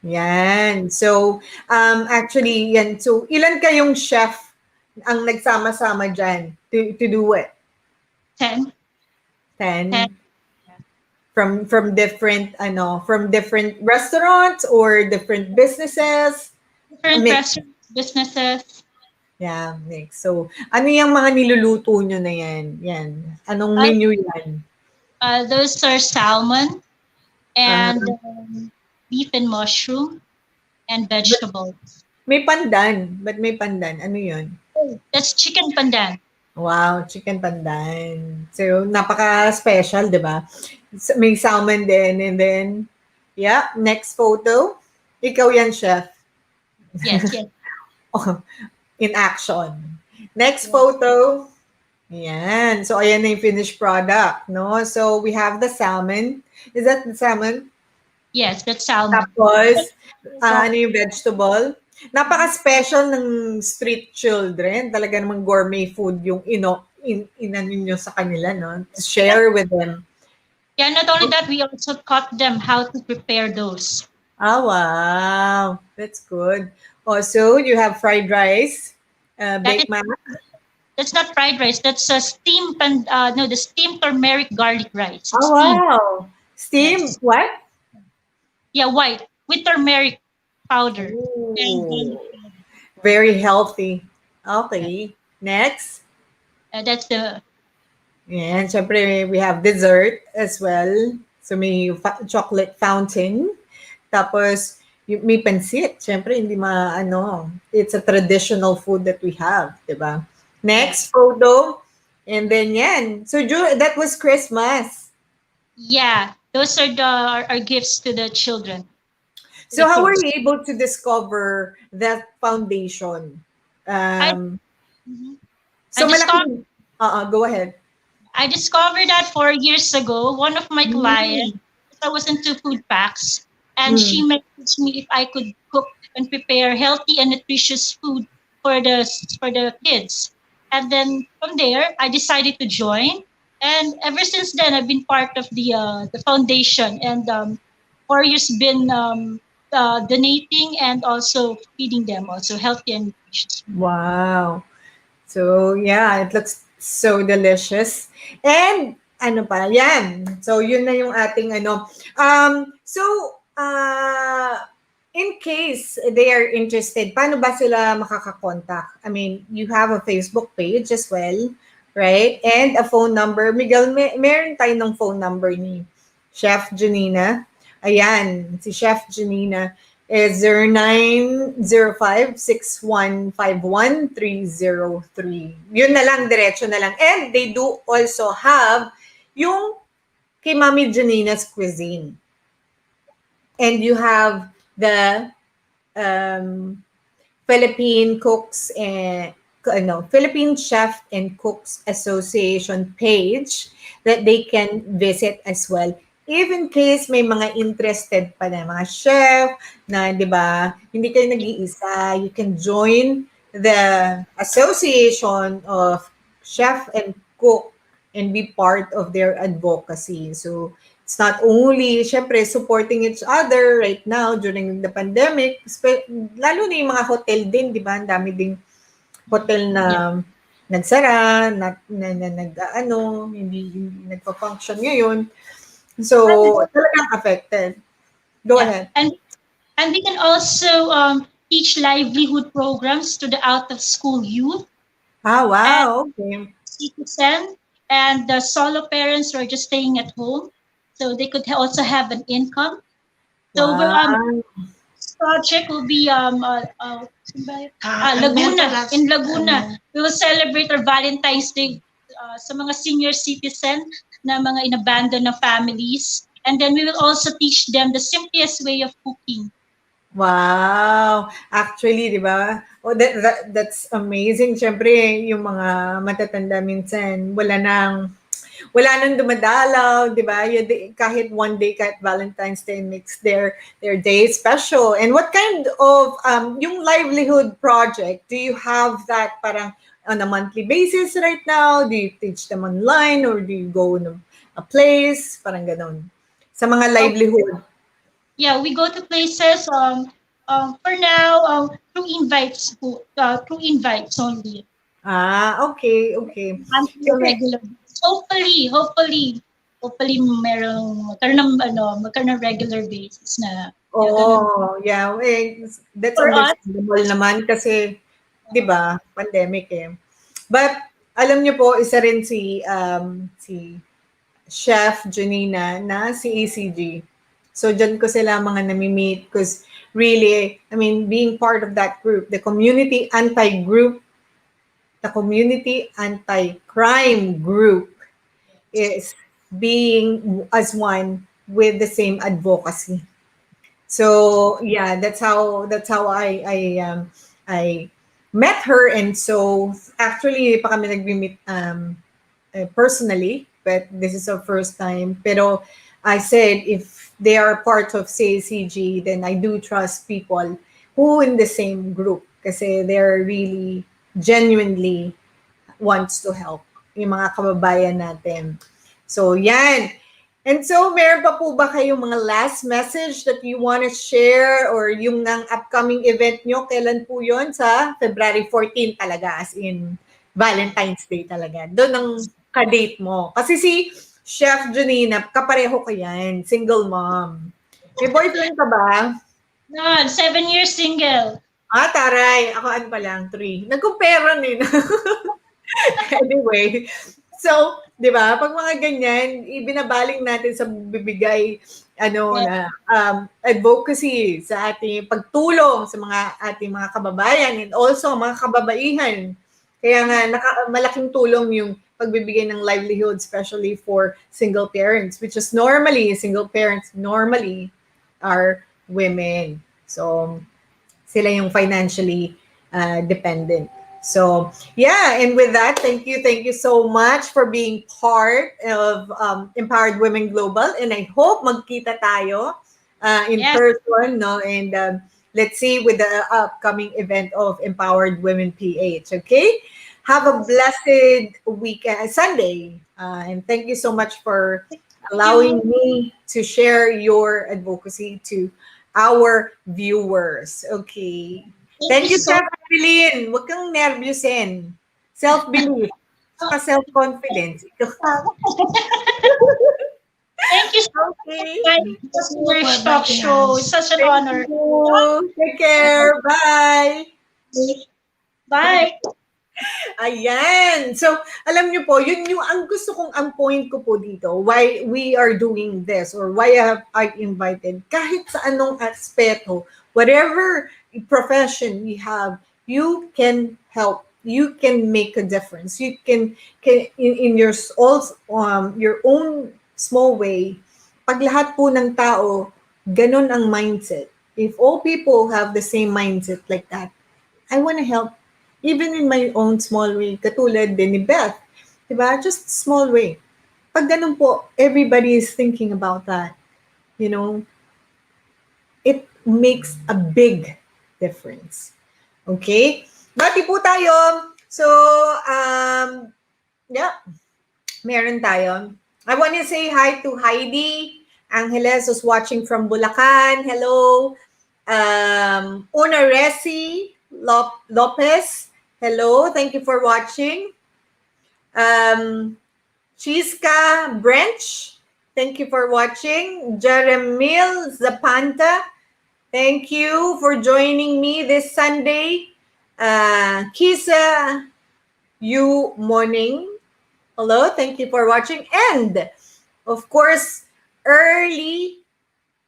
Yan. So, actually, yan. So, ilan kayong chef ang nagsama-sama dyan to do it? 10. 10. From different restaurants or different businesses? Different restaurants, businesses. Yeah, mix. So, ano yung mga niluluto nyo na yan? Yan. Anong menu yan? Those are salmon. and beef and mushroom and vegetables. May pandan. Ba't may pandan? Ano yun? That's chicken pandan. Wow, chicken pandan. So, napaka-special, di ba? May salmon din. And then, yeah, next photo. Ikaw yan, chef. Yes, yes. In action. Next photo. Yan. So, ayan na yung finished product, no? So, we have the salmon. Is that the salmon? Yes, that's salmon. Tapos, ano yung vegetable? Napaka-special ng street children. Talaga namang gourmet food yung inano nyo sa kanila, no? To share with them. Yeah, not only that, we also taught them how to prepare those. Ah, wow. That's good. Also, you have fried rice, baked mac. That's not fried rice. That's a the steamed turmeric garlic rice. It's Oh, steamed. wow. Steam, Yes. what? Yeah, white with turmeric powder. Ooh, very healthy. Okay. Next. That's the Yan, syempre we have dessert as well. So may chocolate fountain. Tapos may pansit. Syempre hindi it's a traditional food that we have, 'di ba? Next photo. And then yan. So that was Christmas. yeah. Those are our gifts to the children. So how were you able to discover that foundation? So malaking, go ahead. I discovered that 4 years ago. One of my clients, I was into food packs, and she messaged me if I could cook and prepare healthy and nutritious food for the kids. And then from there, I decided to join. And ever since then, I've been part of the foundation, and 4 years been donating and also feeding them also healthy and nutritious. Wow. So yeah, it looks so delicious. And ano pa, yan. So yun na yung ating in case they are interested, paano ba sila makakakontak? I mean, you have a Facebook page as well, right? And a phone number. Miguel, meron tayo ng phone number ni Chef Jenina. Ayan, si Chef Jenina is 0905-6151-303. Yun na lang, diretso na lang. And they do also have yung kay Mami Jenina's Cuisine. And you have the Philippine Cooks and Philippine Chef and Cooks Association page that they can visit as well. If in case may mga interested pa na mga chef na, di ba, hindi kayo nag-iisa, you can join the Association of Chef and Cook and be part of their advocacy. So, it's not only, syempre, supporting each other right now during the pandemic, lalo na yung mga hotel din, di ba? Ang dami ding hotel na nagsara, hindi nagpa-function ngayon. So, talagang affected. Go ahead. And we can also teach livelihood programs to the out-of-school youth. Ah, wow. Okay. Citizen and the solo parents who are just staying at home. So they could also have an income. So this project will be Laguna. In Laguna, we will celebrate our Valentine's Day sa mga senior citizen na mga inabandon na families. And then we will also teach them the simplest way of cooking. Wow. Actually, di ba? That's amazing. Siyempre, yung mga matatanda minsan, wala nang dumadalaw, di ba? Kahit one day, kahit Valentine's Day makes their day special. And what kind of, yung livelihood project, do you have that parang on a monthly basis right now? Do you teach them online or do you go in a place? Parang ganon. Sa mga livelihood. Yeah, we go to places for now through invites only. Ah, okay. Regular. Hopefully magkaroon ng regular basis na. Oh, yeah. That's understandable naman kasi 'di ba, pandemic eh. But alam niyo po, isa rin si Chef Jenina na si ACG. So dyan ko sila mga nami-meet because really, I mean, being part of that group, the community anti-crime group is being as one with the same advocacy. So yeah, that's how I met her, and so actually pa kami nag-meet personally, but this is our first time. Pero I said if they are part of CACG, then I do trust people who in the same group kasi they're really genuinely wants to help yung mga kababayan natin. So yan. And so, meron pa po ba kayong mga last message that you want to share or yung ng upcoming event nyo? Kailan po yun? Sa February 14 talaga, as in Valentine's Day talaga. Doon ang ka-date mo. Kasi si Chef Jenina, kapareho ko yan. Single mom. May boyfriend ka ba? No, 7 years single. Ah, taray. Ako ano pa lang, 3. Nag-compare eh. Anyway, so, di ba, pag mga ganyan, ibinabaling natin sa bibigay na advocacy sa ating pagtulong sa mga ating mga kababayan and also mga kababaihan. Kaya nga malaking tulong yung pagbibigay ng livelihood, especially for single parents, which is normally single parents are women. So sila yung financially dependent. So, yeah, and with that, thank you so much for being part of Empowered Women Global, and I hope magkita tayo in person, no? And let's see with the upcoming event of Empowered Women PH, okay? Have a blessed weekend, Sunday, and thank you so much for allowing me to share your advocacy to our viewers, okay? Thank you, Chef Evelyn. Huwag kang nervyusin. Self-belief. Saka self-confidence. Thank you so much for your talk show. It's such an honor. Take care. Bye. Bye. Ayan. So, alam niyo po, yun yung ang gusto kong, ang point ko po dito, why we are doing this or why I invited, kahit sa anong aspeto, whatever profession you have, you can help. You can make a difference. You can in your own small way. Pag lahat po ng tao, ganun ang mindset. If all people have the same mindset like that, I want to help. Even in my own small way, katulad din ni Beth. Diba? Just small way. Pag ganun po, everybody is thinking about that. You know, it makes a big difference. Okay? Bati po tayo. So, yeah. Meron tayo. I want to say hi to Heidi Angeles, who's watching from Bulacan. Hello. Una Resi Lopez. Hello. Thank you for watching. Chiska Branch. Thank you for watching. Jeremil Zapanta. Thank you for joining me this Sunday. Kisa Yu Morning. Hello, thank you for watching. And, of course, Early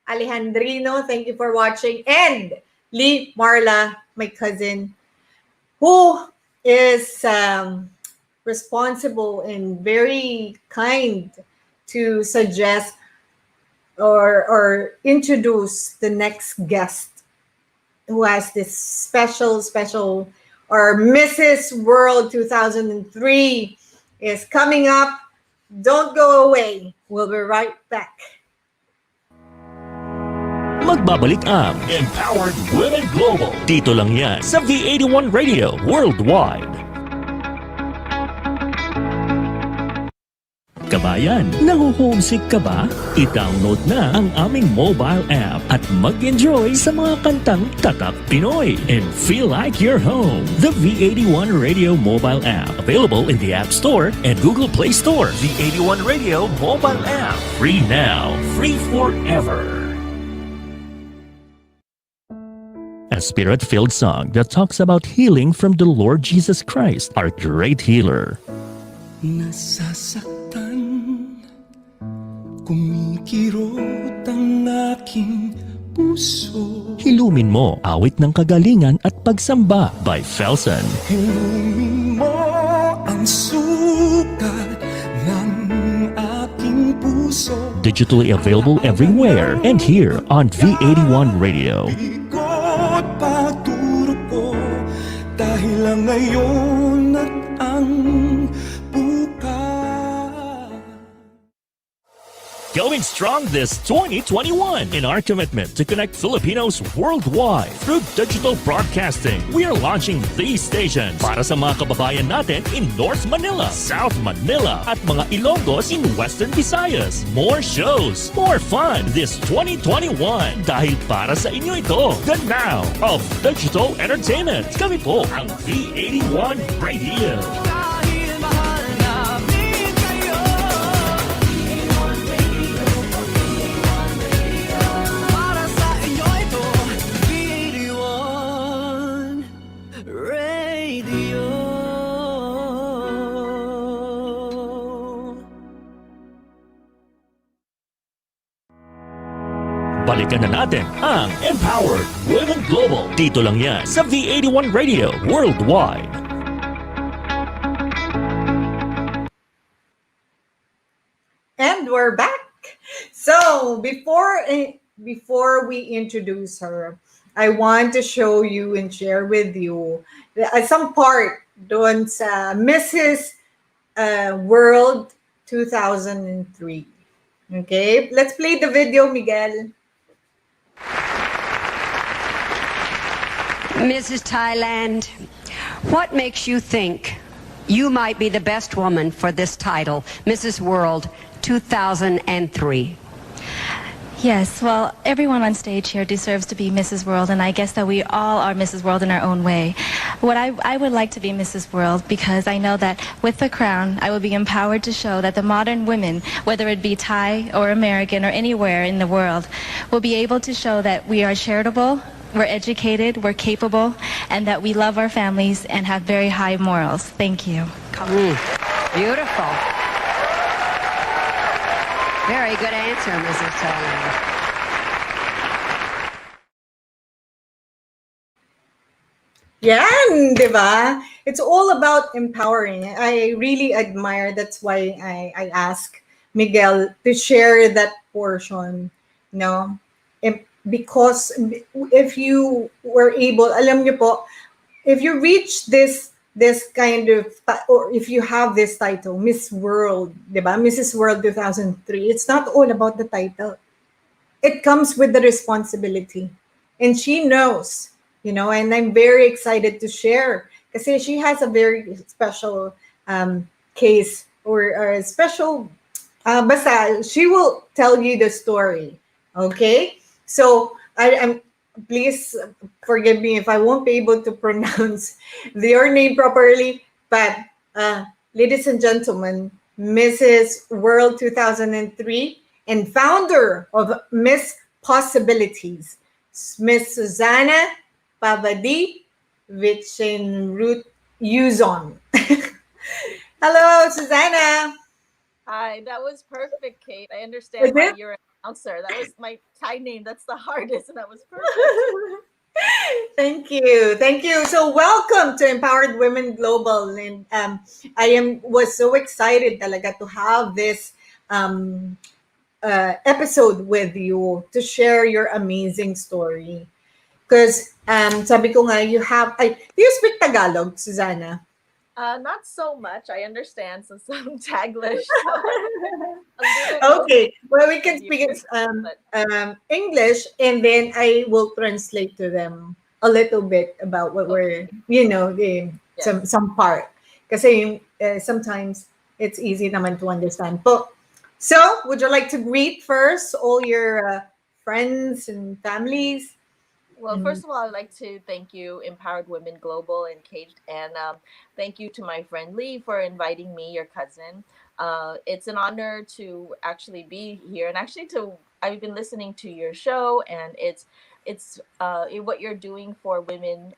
Alejandrino, thank you for watching. And Lee Marla, my cousin, who is responsible and very kind to suggest or introduce the next guest who has this special or Mrs. World 2003 is coming up. Don't go away. We'll be right back. Magbabalik ang Empowered Women Global. Dito lang yan sa V81 Radio Worldwide. Kabayan, nahuhomesick ka ba? I-download na ang aming mobile app at mag-enjoy sa mga kantang tatak Pinoy and feel like you're home. The V81 Radio mobile app, available in the App Store and Google Play Store. V81 Radio mobile app, free now, free forever. A spirit-filled song that talks about healing from the Lord Jesus Christ, our great healer. Nasasaktan Kumikirot ang aking puso. Hilumin mo awit ng kagalingan at pagsamba by Felsen. Hilumin mo ang sukat ng aking puso. Digitally available everywhere and here on V81 Radio. Ikot pagturo ko dahil lang ngayon at ang bukas. Going strong this 2021 in our commitment to connect Filipinos worldwide through digital broadcasting. We are launching these stations para sa mga kababayan natin in North Manila, South Manila, at mga Ilonggos in Western Visayas. More shows, more fun this 2021 dahil para sa inyo ito, the now of digital entertainment. Kami po ang V81 Radio. Dahil mahal namin kayo. Para sa inyo ito, V81 Radio. Balikan na natin ang Empowered Women Global. Dito lang yan sa V81 Radio Worldwide. And we're back. So before we introduce her, I want to show you and share with you some part doon sa Mrs. World 2003. Okay, let's play the video, Miguel. Mrs. Thailand, what makes you think you might be the best woman for this title, Mrs. World 2003? Yes, well, everyone on stage here deserves to be Mrs. World, and I guess that we all are Mrs. World in our own way. What I would like to be Mrs. World because I know that with the crown, I will be empowered to show that the modern women, whether it be Thai or American or anywhere in the world, will be able to show that we are charitable, we're educated, we're capable, and that we love our families and have very high morals. Thank you. Beautiful. Very good answer, Mrs. Thailand. Yan, di ba? It's all about empowering. I really admire, that's why I ask Miguel to share that portion, no? Because if you were able, alam niyo po, if you reach this kind of, or if you have this title, Miss World, di ba? Mrs. World 2003, it's not all about the title. It comes with the responsibility. And she knows, you know, and I'm very excited to share kasi she has a very special case or a special, basta, she will tell you the story, okay? So, I'm please forgive me if I won't be able to pronounce your name properly, but ladies and gentlemen, Mrs. World 2003 and founder of Miss Possibilities, Miss Suzanna Pavadee, Vicheinrut, Yuzon. Hello, Suzanna. Hi, that was perfect, Kate. I understand why you're an announcer. That was my Thai name. That's the hardest, and that was perfect. Thank you. Thank you. So welcome to Empowered Women Global. And I was so excited talaga to have this episode with you to share your amazing story. Because sabi ko nga, do you speak Tagalog, Suzanna? Not so much. I understand some Taglish. Okay. Well, we can speak English, and then I will translate to them a little bit about what we're, some part. Kasi sometimes it's easy naman to understand. But, so, would you like to greet first all your friends and families? Well, first of all, I'd like to thank you, Empowered Women Global and Kate, and thank you to my friend Lee for inviting me, your cousin. It's an honor to actually be here, and actually I've been listening to your show, and it's what you're doing for women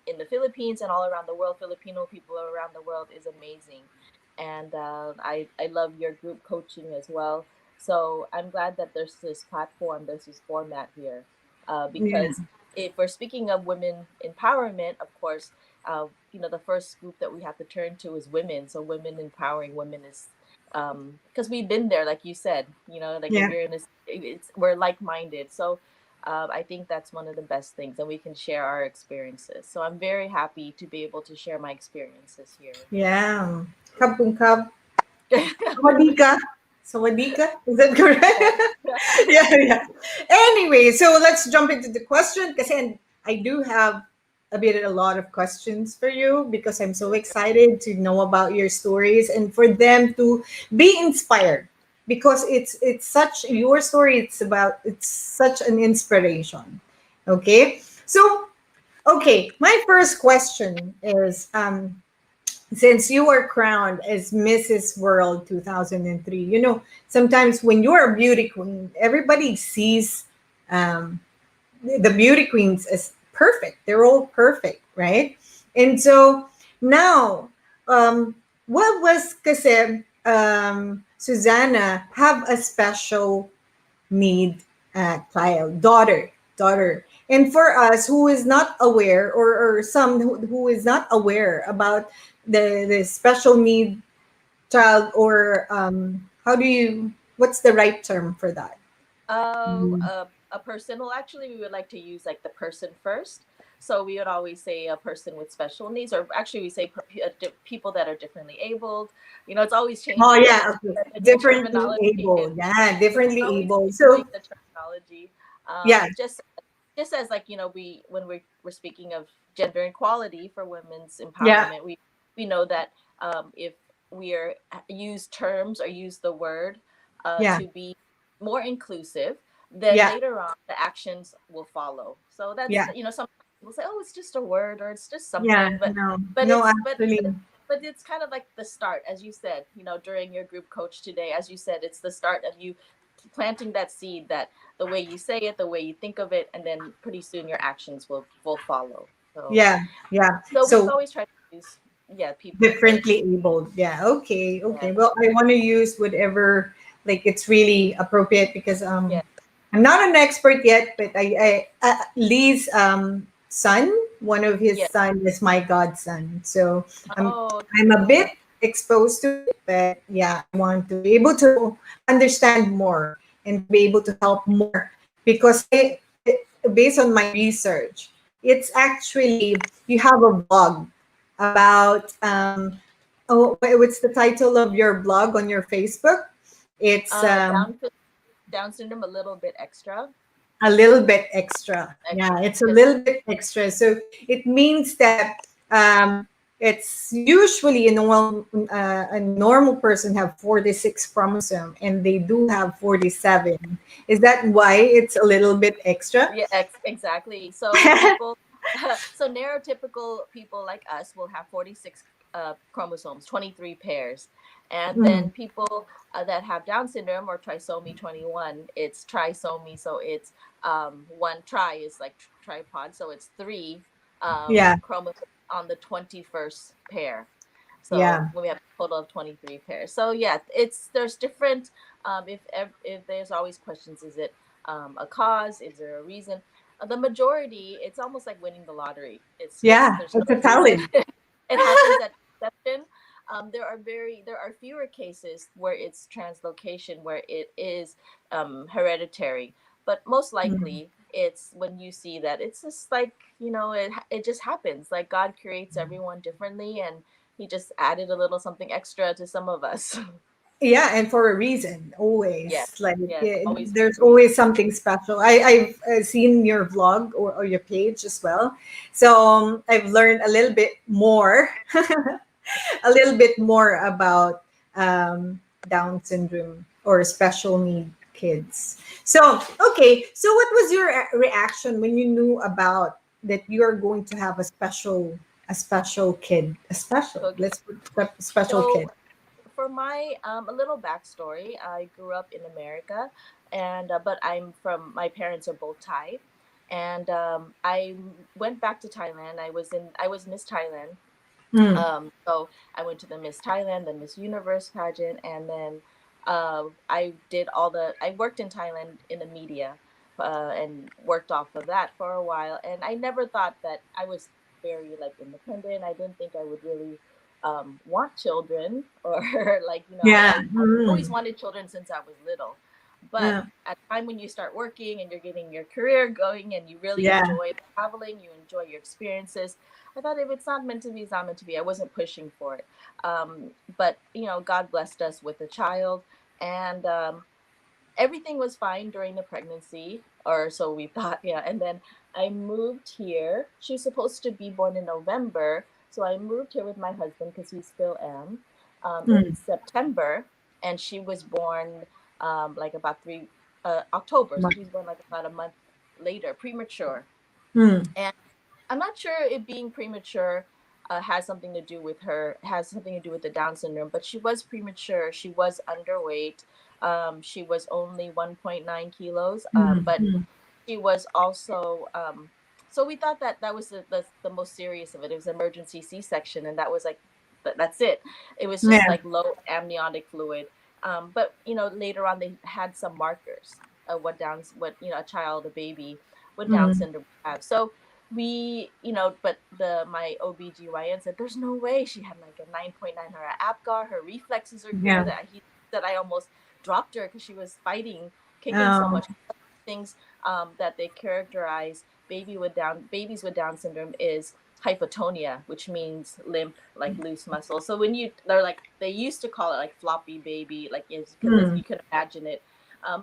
in the Philippines and all around the world. Filipino people around the world is amazing, and I love your group coaching as well. So I'm glad that there's this platform, there's this format here, Yeah. because if we're speaking of women empowerment, of course, the first group that we have to turn to is women. So women empowering women is, because we've been there, like you said, like if Yeah. you're in this, we're like-minded. So I think that's one of the best things, and we can share our experiences. So I'm very happy to be able to share my experiences here. Yeah. Kabungkab. Sawadika. Sawadika. Is that correct? Yeah, yeah. Anyway, so let's jump into the question because I do have a lot of questions for you because I'm so excited to know about your stories and for them to be inspired because it's such your story it's such an inspiration. Okay? So, okay, my first question is since you were crowned as Mrs. World 2003, sometimes when you're a beauty queen, everybody sees um, the beauty queens as perfect. They're all perfect, right? And so now, what was kasi Suzanna have a special need child, daughter. And for us who is not aware, or some who is not aware about the special need child, or what's the right term for that? A person. Well, actually, we would like to use like the person first. So we would always say a person with special needs, or actually we say people that are differently abled. It's always Oh changing yeah, okay. the new Differently terminology. able. Yeah, differently Always able. changing So the terminology. yeah, Just as like we when we're speaking of gender equality for women's yeah, empowerment, we know that if we are use terms or use the word yeah, to be more inclusive, then yeah, later on the actions will follow. So that's yeah, some people say, oh, it's just a word or it's just yeah. something, but No, but no, it's but actually, but it's kind of like the start, as you said, during your group coach today, as you said, it's the start of you planting that seed, that the way you say it, the way you think of it, and then pretty soon your actions will follow. So yeah, yeah. so we So always try to use, yeah, people differently first. abled. Yeah. Okay. Yeah, Okay. Well, I want to use whatever like it's really appropriate because yeah. I'm not an expert yet, but Lee's son, one of his Yeah. son is my godson. So I'm Oh, I'm a yeah. bit exposed to it, but yeah, I want to be able to understand more and to be able to help more because based on my research, it's actually you have a blog about what's the title of your blog on your Facebook? It's Down syndrome a little bit extra. a little bit extra. Yeah, it's a Because little bit extra. So it means that it's usually a normal person have 46 chromosome and they do have 47. Is that why it's a little bit extra? yeah, exactly. So people, so neurotypical people like us will have 46 chromosomes, 23 pairs. And Mhm. then people that have Down syndrome or trisomy 21, it's trisomy. So it's one tri is like tripod. So it's three Yeah, chromosomes on the 21st pair. So yeah, when we have a total of 23 pairs. So yeah, there's different, if there's always questions, is it a cause? Is there a reason? The majority, it's almost like winning the lottery. It's just yeah. there's no It's a reason. talent. It happens at conception. There are fewer cases where it's translocation, where it is hereditary, but most Mm. likely it's when you see that it's just like it just happens. Like God creates everyone differently, and He just added a little something extra to some of us. Yeah, and for a reason, Yes, always. Like yes, always for there's a reason. always something special. I've seen your vlog or your page as well, so I've learned a little bit more, a little bit more about Down syndrome or special need kids. So okay, so what was your reaction when you knew about that you are going to have a special kid, a special Okay. let's put special So kid. for my a little backstory, I grew up in America, and but my parents are both Thai, and I went back to Thailand. I was Miss Thailand. Mm, So I went to the Miss Thailand, the Miss Universe pageant, and then I worked in Thailand in the media, and worked off of that for a while. And I never thought that I was very like independent. I didn't think I would really want children or like, Yeah. I always wanted children since I was little. But Yeah. at the time when you start working and you're getting your career going and you really Yeah. enjoy traveling, you enjoy your experiences, I thought if it's not meant to be, it's not meant to be. I wasn't pushing for it. But, God blessed us with a child. And everything was fine during the pregnancy, or so we thought. Yeah. And then I moved here. She was supposed to be born in November. So I moved here with my husband, because we still am, in Mm. September. And she was born like about October. So she was born like about a month later, premature. Mm. And I'm not sure if being premature has something to do with the Down syndrome, but she was premature. She was underweight. She was only 1.9 kilos, Mm. but Mm. she was also. So we thought that that was the most serious of it. It was emergency C-section, and that was like, that's it. It was just Yeah. like low amniotic fluid. But later on they had some markers of what a child, a baby with Down Mm. syndrome have. So but my OBGYN said there's no way. She had like a 9.9. Her APGAR, her reflexes are Yeah. good. He said I almost dropped her because she was kicking so Oh. much. Things that they characterize babies with Down syndrome is hypotonia, which means limp, like loose muscle. So they used to call it like floppy baby, like because Mm. you can imagine it.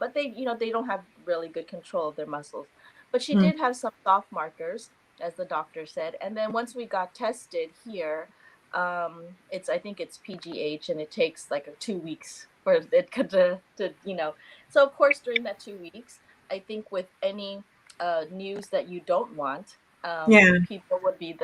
But they don't have really good control of their muscles. But she Mm. did have some soft markers, as the doctor said. And then once we got tested here, I think it's PGH, and it takes like 2 weeks for it to. So of course during that 2 weeks, I think with any news that you don't want, Yeah. people would be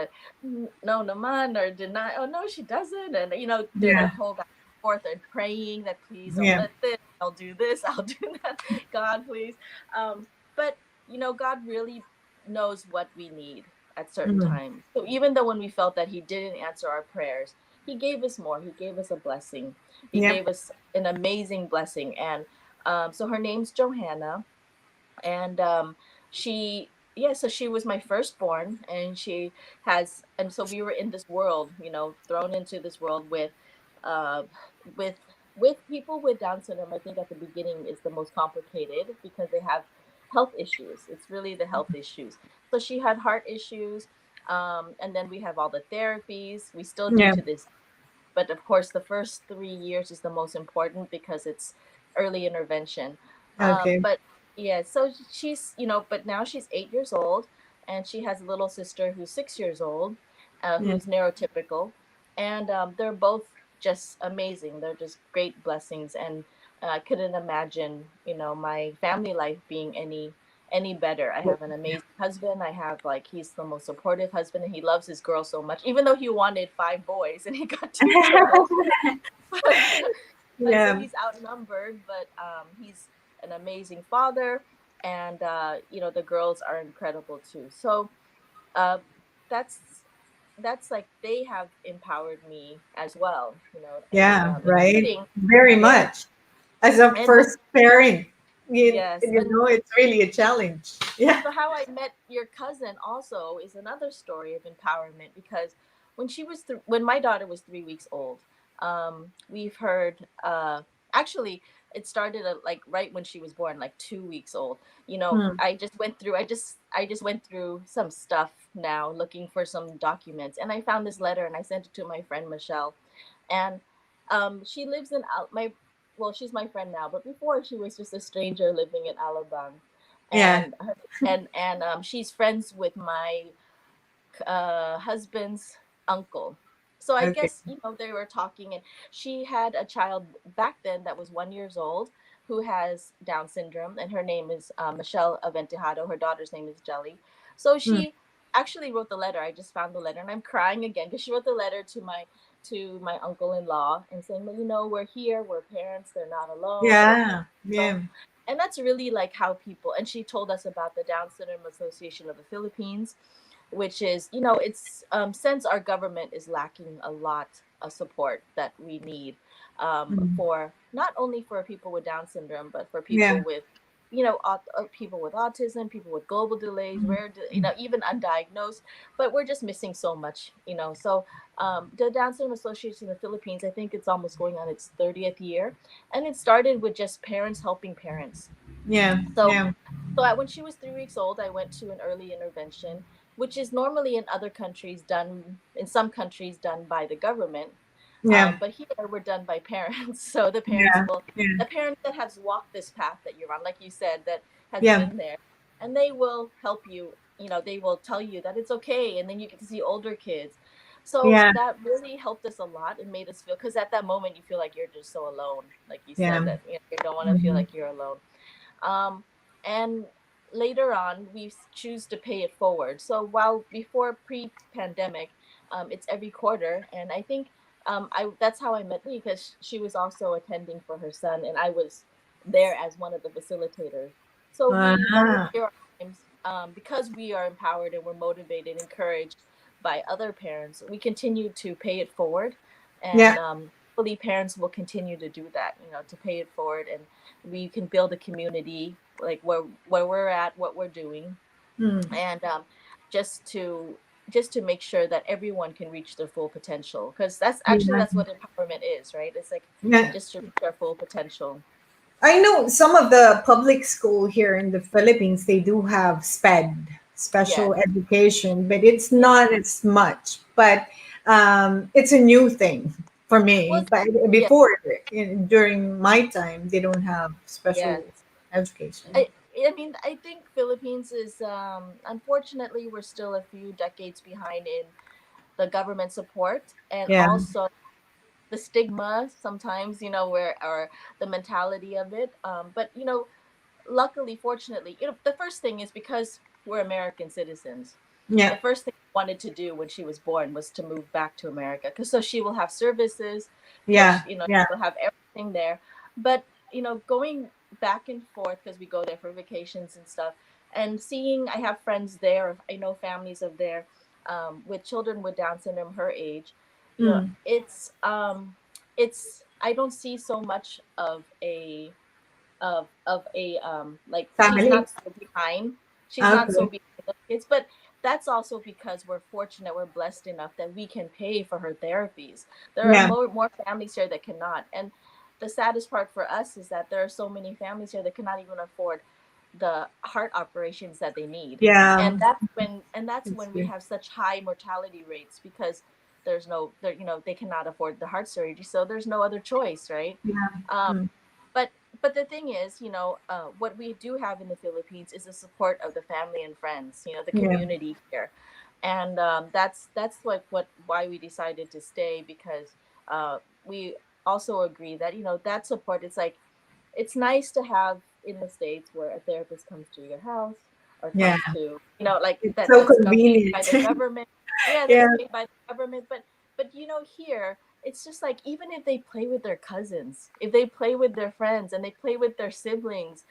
no naman, or deny, oh no she doesn't, and there's a Yeah. whole back and forth and praying that please don't Yeah. let this, I'll do this, I'll do that, God please. But God really knows what we need at certain Mm. times. So even though when we felt that He didn't answer our prayers, He gave us more. He gave us a blessing. He Yep. gave us an amazing blessing. And so her name's Johanna, and so she was my firstborn, and so we were in this world, thrown into this world uh with people with Down syndrome. I think at the beginning is the most complicated because they have health issues. It's really the health issues. So she had heart issues, and then we have all the therapies we still do Yeah. to this. But of course the first 3 years is the most important because it's early intervention. Okay. But yeah, so she's, but now she's 8 years old, and she has a little sister who's 6 years old, Yeah. who's neurotypical. And they're both just amazing. They're just great blessings. And I couldn't imagine, my family life being any better. I have an amazing husband. I have he's the most supportive husband, and he loves his girl so much, even though he wanted 5 boys and he got 2 girls. But so Yeah. he's outnumbered, but he's an amazing father, and the girls are incredible too. So uh, that's like they have empowered me as well, and Yeah. Right. including, Very yeah, much. As a and first parent, yes, and it's really a challenge. Yeah. so how I met your cousin also is another story of empowerment, because when my daughter was 3 weeks old, we've heard actually it started like right when she was born, like 2 weeks old. Mm. I just went through some stuff now looking for some documents, and I found this letter and I sent it to my friend Michelle, and she lives in my well, she's my friend now, but before she was just a stranger living in Alabang, Yeah. and she's friends with my husband's uncle. So I Okay. guess they were talking, and she had a child back then that was 1 years old who has Down syndrome, and her name is Michelle Aventijado. Her daughter's name is Jelly. So Mm. she actually wrote the letter. I just found the letter, and I'm crying again because she wrote the letter to my uncle-in-law and saying, well, we're here, we're parents, they're not alone, we're Yeah. parents. So, Yeah. and that's really like how people, and she told us about the Down Syndrome Association of the Philippines, which is, it's since our government is lacking a lot of support that we need. for not only for people with Down syndrome, but for Yeah. people with, people with autism, people with global delays, even undiagnosed. But we're just missing so much, So the Down Syndrome Association in the Philippines, I think it's almost going on its 30th year, and it started with just parents helping parents. Yeah. So, Yeah. when she was 3 weeks old, I went to an early intervention, which is normally in some countries done by the government. Yeah. But here we're done by parents. So Yeah. Yeah. the parents that has walked this path that you're on, like you said, that has Yeah. been there, and they will help you. They will tell you that it's okay, and then you get to see older kids. So Yeah. that really helped us a lot and made us feel, because at that moment you feel like you're just so alone, like you said, Yeah. that you don't want to feel Mhm. like you're alone. Um, and later on, we choose to pay it forward. So while before pre-pandemic, it's every quarter, and I think I that's how I met Lee, because she was also attending for her son, and I was there as one of the facilitators. So we Ah. volunteer our times, because we are empowered and we're motivated, encouraged by other parents. We continue to pay it forward, and Yeah. hopefully parents will continue to do that. To pay it forward, and we can build a community like where we're at, what we're doing, Mm. and just to make sure that everyone can reach their full potential, because that's Yeah. what empowerment is, right? It's like Yeah. just to reach our full potential. I know some of the public school here in the Philippines, they do have special Yes. education, but it's Yeah. not as much. But it's a new thing for me. Well, But yeah. before, during my time, they don't have special Yes. education. I, I mean, I think Philippines is, unfortunately, we're still a few decades behind in the government support, and Yeah. also the stigma sometimes, where, or the mentality of it. But luckily, fortunately, the first thing is, because we're American citizens, the Yeah. first thing I wanted to do when she was born was to move back to America, because so she will have services, Yeah. Yeah. she'll have everything there. But going back and forth, because we go there for vacations and stuff, and seeing, I have friends there, I know families of there, with children with Down syndrome, her age. Mm. It's I don't see so much of a like, she's Family. not so behind, Okay. the kids. But that's also because we're fortunate, we're blessed enough that we can pay for her therapies. There are Yeah. more families here that cannot, and the saddest part for us is that there are so many families here that cannot even afford the heart operations that they need. Yeah. And that's when we Yeah. have such high mortality rates, because there's no there they cannot afford the heart surgery, so there's no other choice, right? um, Mm. but the thing is, what we do have in the Philippines is the support of the family and friends, the Yeah. community here, and that's like why we decided to stay, because we also agree that that support. It's like, it's nice to have in the States where a therapist comes to your house, or Yeah. comes to, like, It's so that's paid by convenient. the government. Yeah, Yeah. that's paid by the government. But here it's just like, even if they play with their cousins, if they play with their friends, and they play with their siblings,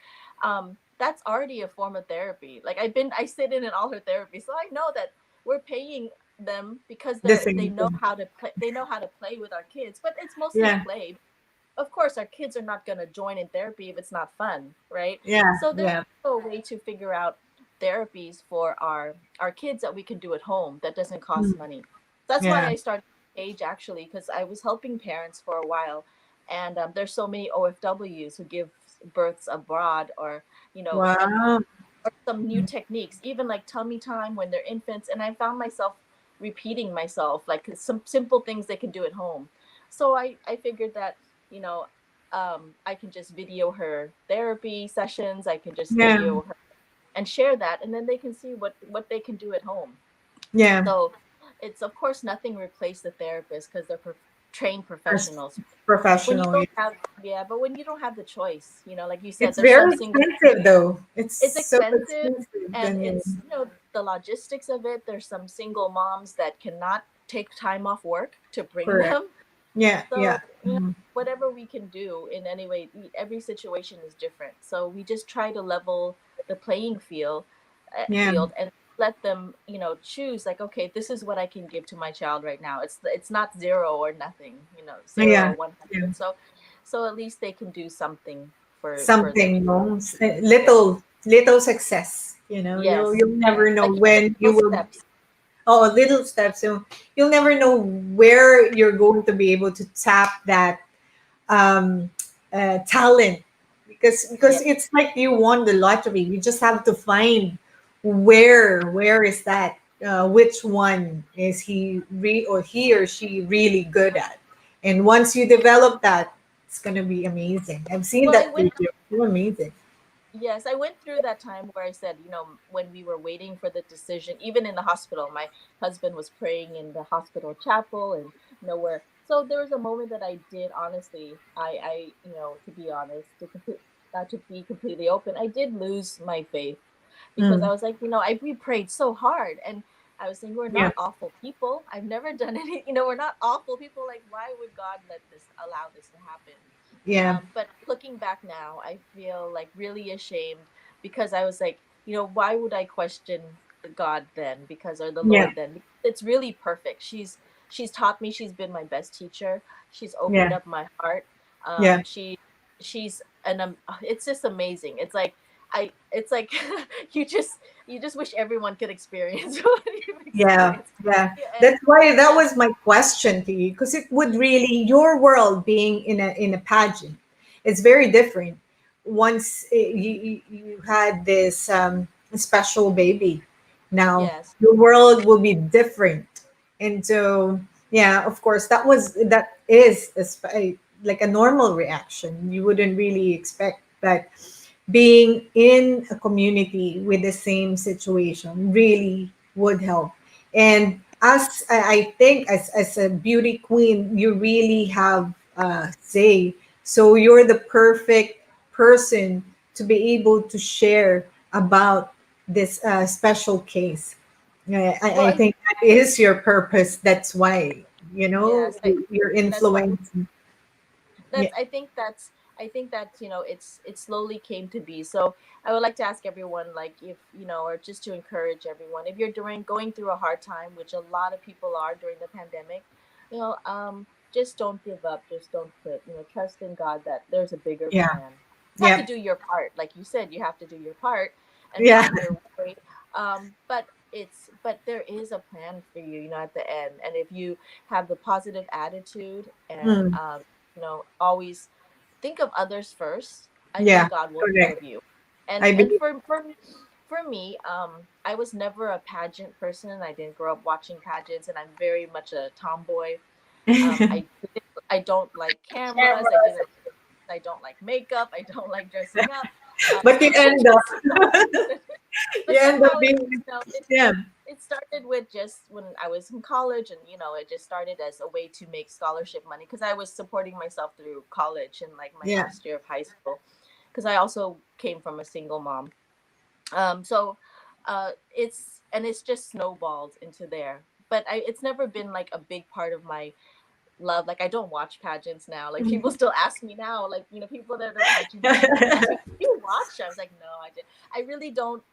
that's already a form of therapy. Like, I sit in all her therapy, so I know that we're paying them because The they same know thing. how to play. They know how to play with our kids, but it's mostly Yeah. play. Of course, our kids are not going to join in therapy if it's not fun, right? Yeah. So there's Yeah. also a way to figure out therapies for our kids that we can do at home that doesn't cost Mm. money. That's why Yeah. I started Age, actually, because I was helping parents for a while, and there's so many OFWs who give births abroad, or and Wow. or some new techniques, even like tummy time when they're infants. And I found myself repeating myself, like some simple things they can do at home. So I figured that, you know, I can just video her therapy sessions. I can just Yeah. video her and share that, and then they can see what they can do at home. Yeah. So it's, of course, nothing replace the therapist, because they're trained As professionals. When you professional. don't have, yeah, but when you don't have the choice, like you said, It's there's some very single, expensive though. It's it's so expensive, expensive. and Then it's, the logistics of it. There's some single moms that cannot take time off work to bring correct. them. Yeah. So, Yeah. Mhm. whatever we can do in any way, every situation is different. So we just try to level the playing field, Yeah. and let them, choose like, okay, this is what I can give to my child right now. It's not zero or nothing, zero Yeah, or yeah. 100. So at least they can do something for their Something, no? yeah. Little success. Yes, You'll never yes. know Like even when you little will. steps. Oh, little steps. So you'll never know where you're going to be able to tap that um, talent, because Yeah. it's like you won the lottery. You just have to find where is that, which one is he or she really good at, and once you develop that, it's gonna be amazing. I've seen Well, that video. It's amazing. yes, I went through that time where I said, when we were waiting for the decision, even in the hospital, my husband was praying in the hospital chapel and where. So there was a moment that I did honestly, to be honest, to be completely open, I did lose my faith because I Mm, was like, we prayed so hard and I was saying, we're yeah, not awful people. I've never done any, we're not awful people. Like, why would God allow this to happen? yeah, But looking back now, I feel like really ashamed because I was like, why would I question God then? Because or the yeah, Lord then? Because it's really perfect. She's taught me. She's been my best teacher. She's opened yeah, up my heart. yeah. She's it's just amazing. It's like it's like you just wish everyone could experience what you've Yeah, experienced. yeah. Yeah, and That's why that yeah, was my question to you, because it would really, your world being in a pageant, it's very different. Once you had this special baby, now yes. your world will be different. And so, yeah, of course, that is like a normal reaction. You wouldn't really expect, but being in a community with the same situation really would help. And as I think, as a beauty queen, you really have say. So you're the perfect person to be able to share about this special case. Well, I think that is your purpose. That's why, yes, you're that's why. influencing. Yeah, I think that it slowly came to be. So I would like to ask everyone, like, if or just to encourage everyone, if you're going through a hard time, which a lot of people are during the pandemic, just don't give up, just don't quit. Trust in God that there's a bigger yeah, plan. You have to yeah, do your part, like you said, you have to do your part and yeah, find your way. But there is a plan for you, at the end, and if you have the positive attitude and mm, always think of others first, I yeah, think God will think correct. of you. and I and believe. for me, I was never a pageant person. I didn't grow up watching pageants, and I'm very much a tomboy. I don't like cameras. I don't like makeup. I don't like dressing up. But you I end up, just you but end up somehow being, know, it, yeah, it started with just when I was in college, and it just started as a way to make scholarship money because I was supporting myself through college and like my yeah, last year of high school because I also came from a single mom. So it's just snowballed into there. But it's never been like a big part of my love. Like I don't watch pageants now. Like people still ask me now, like people that are pageant people ask me, "Do you watch?" I was like, no, I really don't.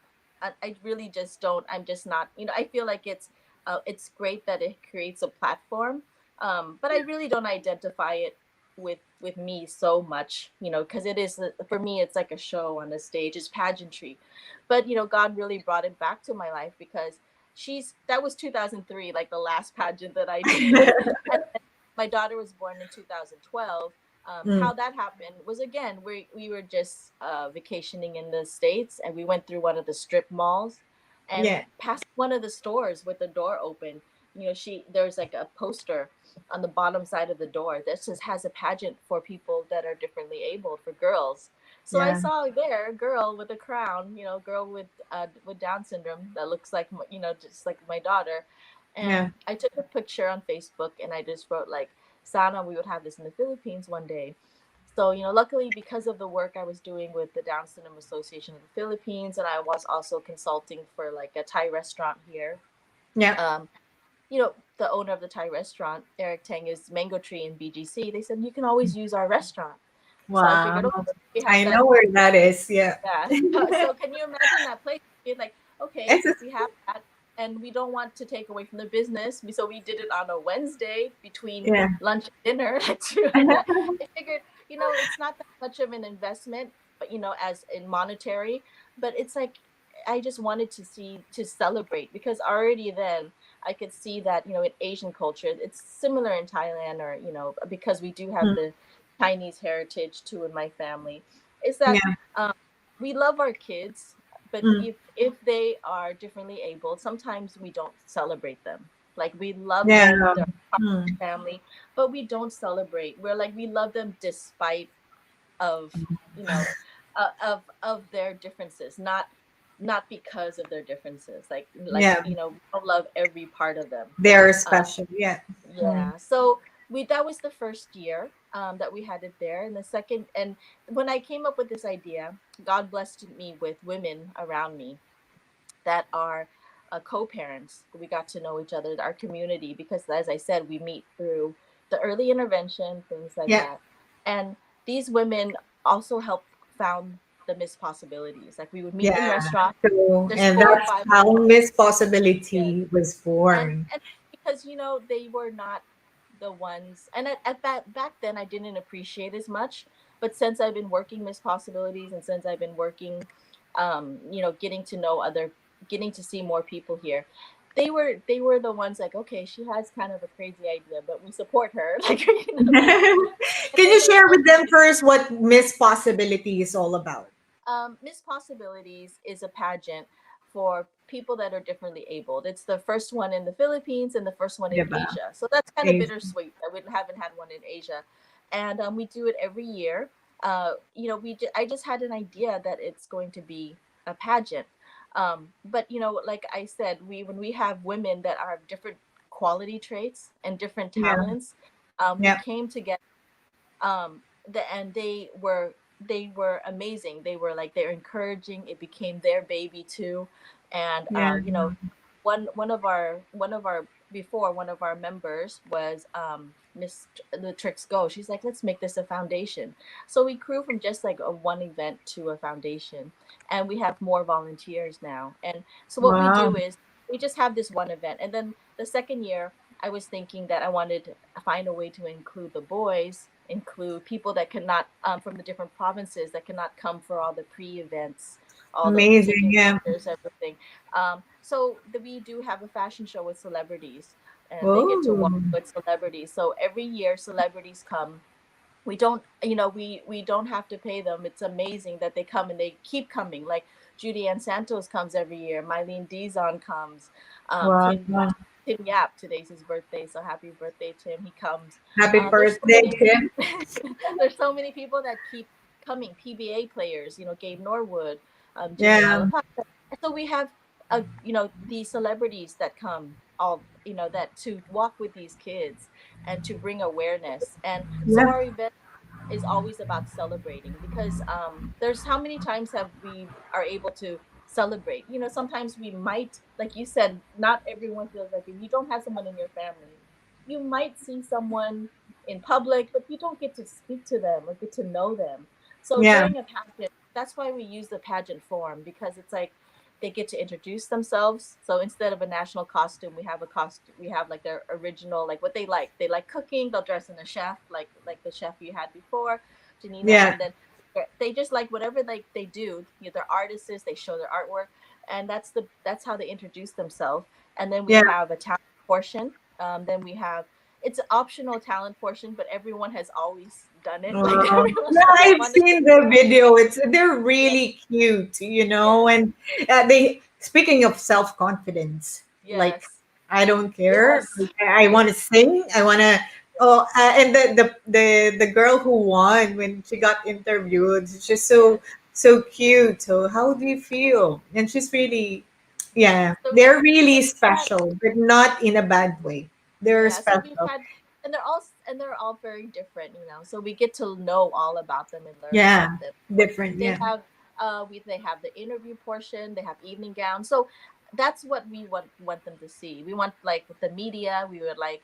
I really just don't. I'm just not. I feel like it's great that it creates a platform, but I really don't identify it with me so much. Because it is for me, it's like a show on the stage. It's pageantry, but God really brought it back to my life because that was 2003, like the last pageant that I did. My daughter was born in 2012. mm, How that happened was, again, we were just vacationing in the States, and we went through one of the strip malls and yeah, past one of the stores with the door open. There's like a poster on the bottom side of the door that just has a pageant for people that are differently abled, for girls. So I yeah, saw there a girl with a crown, girl with Down syndrome that looks like just like my daughter, yeah, and I took a picture on Facebook and I just wrote like, Sana, we would have this in the Philippines one day. So, luckily because of the work I was doing with the Down Syndrome Association of the Philippines, and I was also consulting for like a Thai restaurant here. yeah. Um, the owner of the Thai restaurant, Eric Tang, is Mango Tree in BGC. They said you can always use our restaurant. So I Wow. figured, okay, we have I that. know where that is. Yeah. Yeah. So can you imagine that place? It's like okay, It's just- we have that, and we don't want to take away from the business. So we did it on a Wednesday between yeah. lunch and dinner. I figured, it's not that much of an investment, but as in monetary, but it's like I just wanted to celebrate, because already then I could see that in Asian culture it's similar in Thailand, or because we do have Mm, the Chinese heritage too in my family, is that yeah. um, we love our kids, but Mm, if they are differently able, sometimes we don't celebrate them. Like, we love yeah. them, they're part of Mm, the family, but we don't celebrate. We're like, we love them despite of you know of their differences, not because of their differences. Like yeah. we don't love every part of them. They're uh, special. Yeah. Mm, yeah, so we that was the first year that we had it there, and the second, and when I came up with this idea, God blessed me with women around me that are co-parents. We got to know each other, our community, because as I said, we meet through the early intervention, things like yeah. that. And these women also help found the Miss Possibilities. Like, we would meet in Yeah. restaurants. So, There's and 4 or that's 5 of how us. Miss Yes. Possibility was born. And because they were not the ones, and at that back then I didn't appreciate as much, but since I've been working Miss Possibilities, and since I've been working getting to know other, getting to see more people here, they were the ones like, okay, she has kind of a crazy idea, but we support her. Like, and Can they you were share so with them first what Miss Possibility is all about? Miss Possibilities is a pageant for people that are differently abled. It's the first one in the Philippines and the first one in Diba? Asia. So that's kind of Is- bittersweet that we haven't had one in Asia. And we do it every year. I just had an idea that it's going to be a pageant. But like I said, when we have women that are different quality traits and different Yeah. talents, we Yeah. came together, and they were amazing. They're encouraging. It became their baby too. And Yeah. one of our before, one of our members was Miss the Tricks Go. She's like, let's make this a foundation. So we grew from just like a one event to a foundation, and we have more volunteers now. And so what we Wow. do is we just have this one event, and then the second year I was thinking that I wanted to find a way to include the boys, include people that cannot, from the different provinces, that cannot come for all the pre-events, all the Amazing. ticket Yeah. counters, everything. We do have a fashion show with celebrities, and they get to walk Oh, with celebrities. So every year, celebrities come. We don't have to pay them. It's amazing that they come, and they keep coming. Like, Judy Ann Santos comes every year. Mylene Dizon comes. wow. Tim Yap, today's his birthday, so happy birthday, Tim. He comes. Happy There's so birthday, many Tim. there's so many people that keep coming. PBA players, Gabe Norwood, Yeah. Jenina. So we have these celebrities that come, all that to walk with these kids and to bring awareness. And so Yeah. our event is always about celebrating, because there's how many times have we are able to celebrate. Sometimes we might, like you said, not everyone feels like, if you don't have someone in your family, you might see someone in public, but you don't get to speak to them or get to know them. So Yeah. during a pageant, that's why we use the pageant form, because it's like they get to introduce themselves. So instead of a national costume, we have a costume. We have like their original, like what they like. They like cooking. They'll dress in a chef, like the chef you had before, Jenina, Yeah. and then they just like whatever like they do. They're artists. They show their artwork, and that's how they introduce themselves. And then we Yeah. have a talent portion. Then we have, it's an optional talent portion, but everyone has always done it. Like, Wow. everyone's Yeah, always I've wanted seen the video. They're to. really cute, Yes, and they speaking of self-confidence, like yes, I don't care. yes. I want to sing. I want to. Oh, and the girl who won when she got interviewed, it's just Yes. so cute. So how do you feel? And she's really, yeah, So they're really we've had, special, but not in a bad way. They're yeah, so we've special. had, and they're all very different. So we get to know all about them and learn Yeah, about them. different. They Yeah. have they have the interview portion, they have evening gowns. So that's what we want them to see. We want, like, with the media, we would like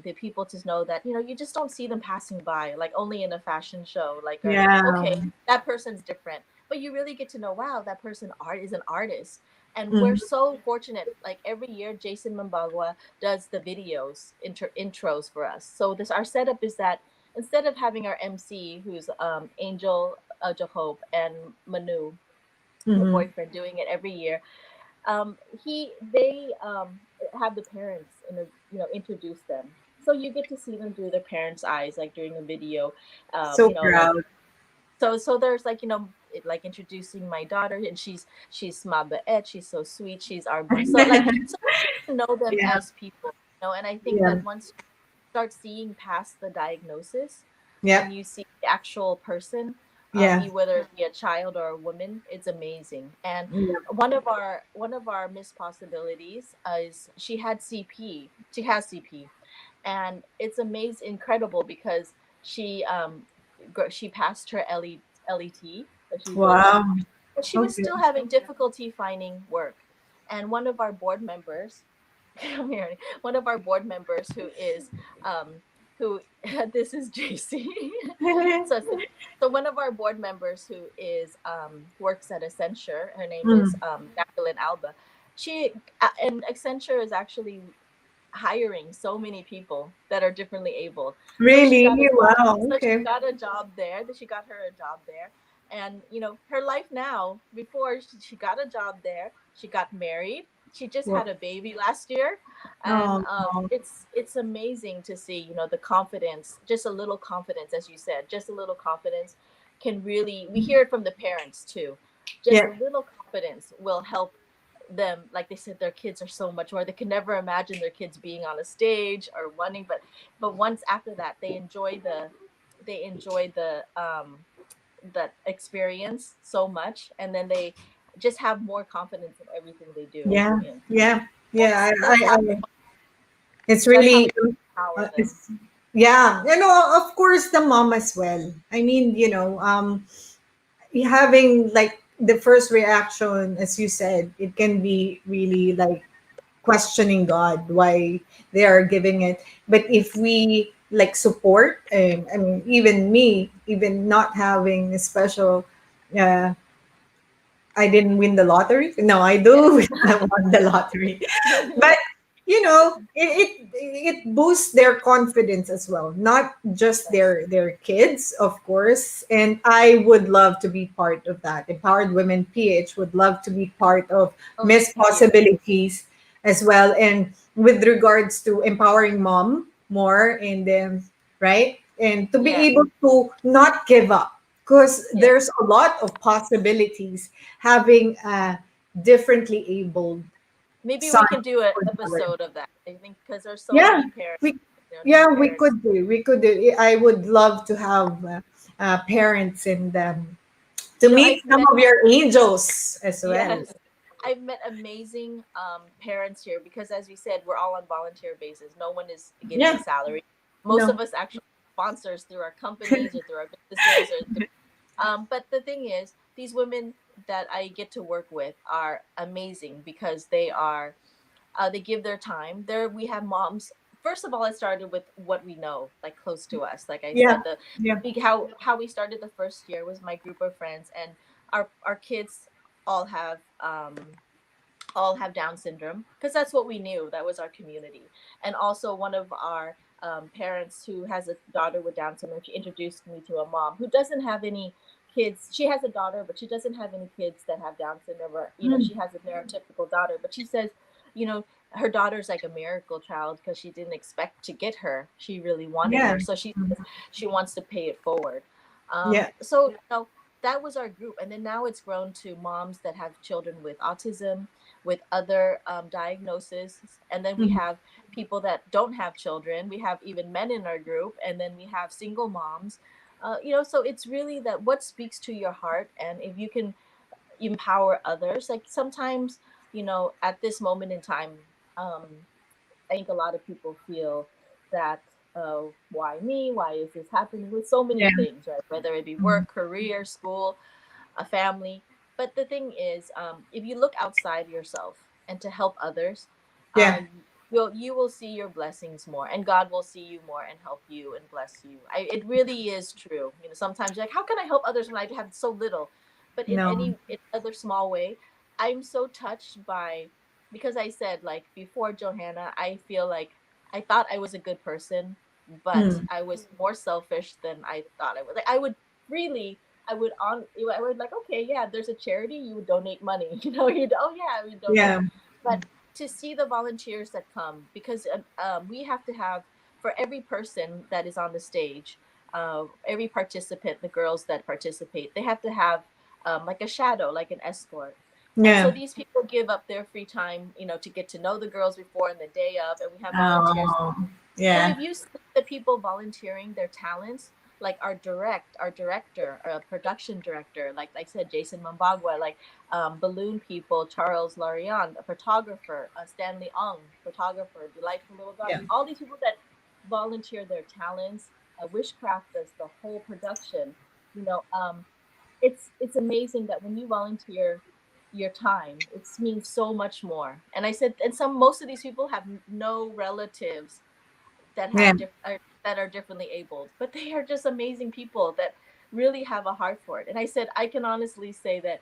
the people to know that you just don't see them passing by, like, only in a fashion show, like, or Yeah. okay, that person's different, but you really get to know, wow, that person is an artist. And we're Mhm. so fortunate. Like every year, Jason Mambagua does the videos, intros for us. So this our setup is that instead of having our MC, who's Angel Jacob and Manu, her Mhm. boyfriend, doing it every year, he they have the parents introduce them, so you get to see them through their parents' eyes, like during a video, So like proud. so there's like like introducing my daughter, and she's Mabaet, she's so sweet, she's our bunso, like so you get to know them Yeah. as people, and I think Yeah. that once you start seeing past the diagnosis Yep. and you see the actual person, Yeah. be whether it be a child or a woman, it's amazing. And Yeah. one of our missed possibilities is she has CP, and it's amazing, incredible, because she she passed her LET, that she's working, Wow. but she was Okay. still having difficulty finding work. And one of our board members, come here, one of our board members who this is JC. so so one of our board members who is works at Accenture, her name is Mhm. Jacqueline Alba. She and Accenture is actually hiring so many people that are differently able. So she Really? got a job. Wow. So she Okay. got a job there. She got her a job there, and her life now. Before she got a job there, she got married. She just Wow. had a baby last year, and Oh, wow. it's amazing to see. The confidence, just a little confidence, as you said, just a little confidence can really. We hear it from the parents too. Just a Yeah. little confidence will help them. Like they said, their kids are so much more, they can never imagine their kids being on a stage or running, but once after that they enjoy the that experience so much, and then they just have more confidence in everything they do. Yeah. Yeah, Yeah. Yeah. that's how It's that's how we really, empower them. it's, yeah. Of course, the mom as well. I mean, having like the first reaction, as you said, it can be really like questioning God why they are giving it. But if we like support, I mean, even me, even not having a special, uh, I didn't win the lottery. No, I do Yes. won the lottery, but it boosts their confidence as well, not just Yes. their kids, of course. And I would love to be part of that. Empowered Women PH would love to be part of Oh, Miss thank you. Possibilities as well. And with regards to empowering mom more, and right, and to be Yeah. able to not give up, because Yeah. there's a lot of possibilities having a differently abled Maybe son we can do an or daughter. episode of that, I think, because there's so Yeah, many parents, we new we parents. could do. We could do. I would love to have parents and to meet I've some met of your angels as well. Yes, I've met amazing parents here, because, as you said, we're all on volunteer basis. No one is getting a Yeah, salary. Most no, of us actually sponsors through our companies or through our businesses or through, but the thing is, these women that I get to work with are amazing, because they give their time. There we have moms. First of all, it started with what we know, like close to us. Like I yeah, said, the yeah, how we started the first year was my group of friends, and our kids all have um, all have Down syndrome, because that's what we knew. That was our community. And also, one of our parents who has a daughter with Down syndrome, she introduced me to a mom who doesn't have any kids. She has a daughter, but she doesn't have any kids that have Down syndrome, or mm, she has a neurotypical daughter. But she says, you know, her daughter's like a miracle child, because she didn't expect to get her. She really wanted yeah, her, so she says she wants to pay it forward. yeah, So that was our group, and then now it's grown to moms that have children with autism, with other diagnoses, and then we mhm, have people that don't have children. We have even men in our group, and then we have single moms. So it's really that what speaks to your heart, and if you can empower others. Like sometimes, at this moment in time, um, I think a lot of people feel that, why me? Why is this happening with so many yeah, things, right? Whether it be mhm, work, career, school, a family. But the thing is, if you look outside yourself and to help others, uh, yeah, you will see your blessings more, and God will see you more and help you and bless you. It really is true. Sometimes you're like, how can I help others when I have so little? But in no, any other small way, I'm so touched by, because I said, like, before Johanna, I feel like I thought I was a good person, but Mm. I was more selfish than I thought I was. Like, I would really, I would like, okay, yeah, there's a charity, you would donate money, you'd, oh yeah, we donate. Yeah. But to see the volunteers that come, because we have to have, for every person that is on the stage, every participant, the girls that participate, they have to have like a shadow, like an escort. And so Yeah. these people give up their free time, to get to know the girls before and the day of, and we have volunteers. Oh, So yeah. if you see the people volunteering their talents, like our director, our production director, like I said, Jason Mambagua, like balloon people, Charles Larian, a photographer, Stanley Ong, photographer, Delightful Little God, Yeah. all these people that volunteer their talents, Wishcraft does the whole production. You know, it's amazing that when you volunteer your time, it means so much more. And I said, and most of these people have no relatives that Yeah. that are differently abled, but they are just amazing people that really have a heart for it. And I said, I can honestly say that,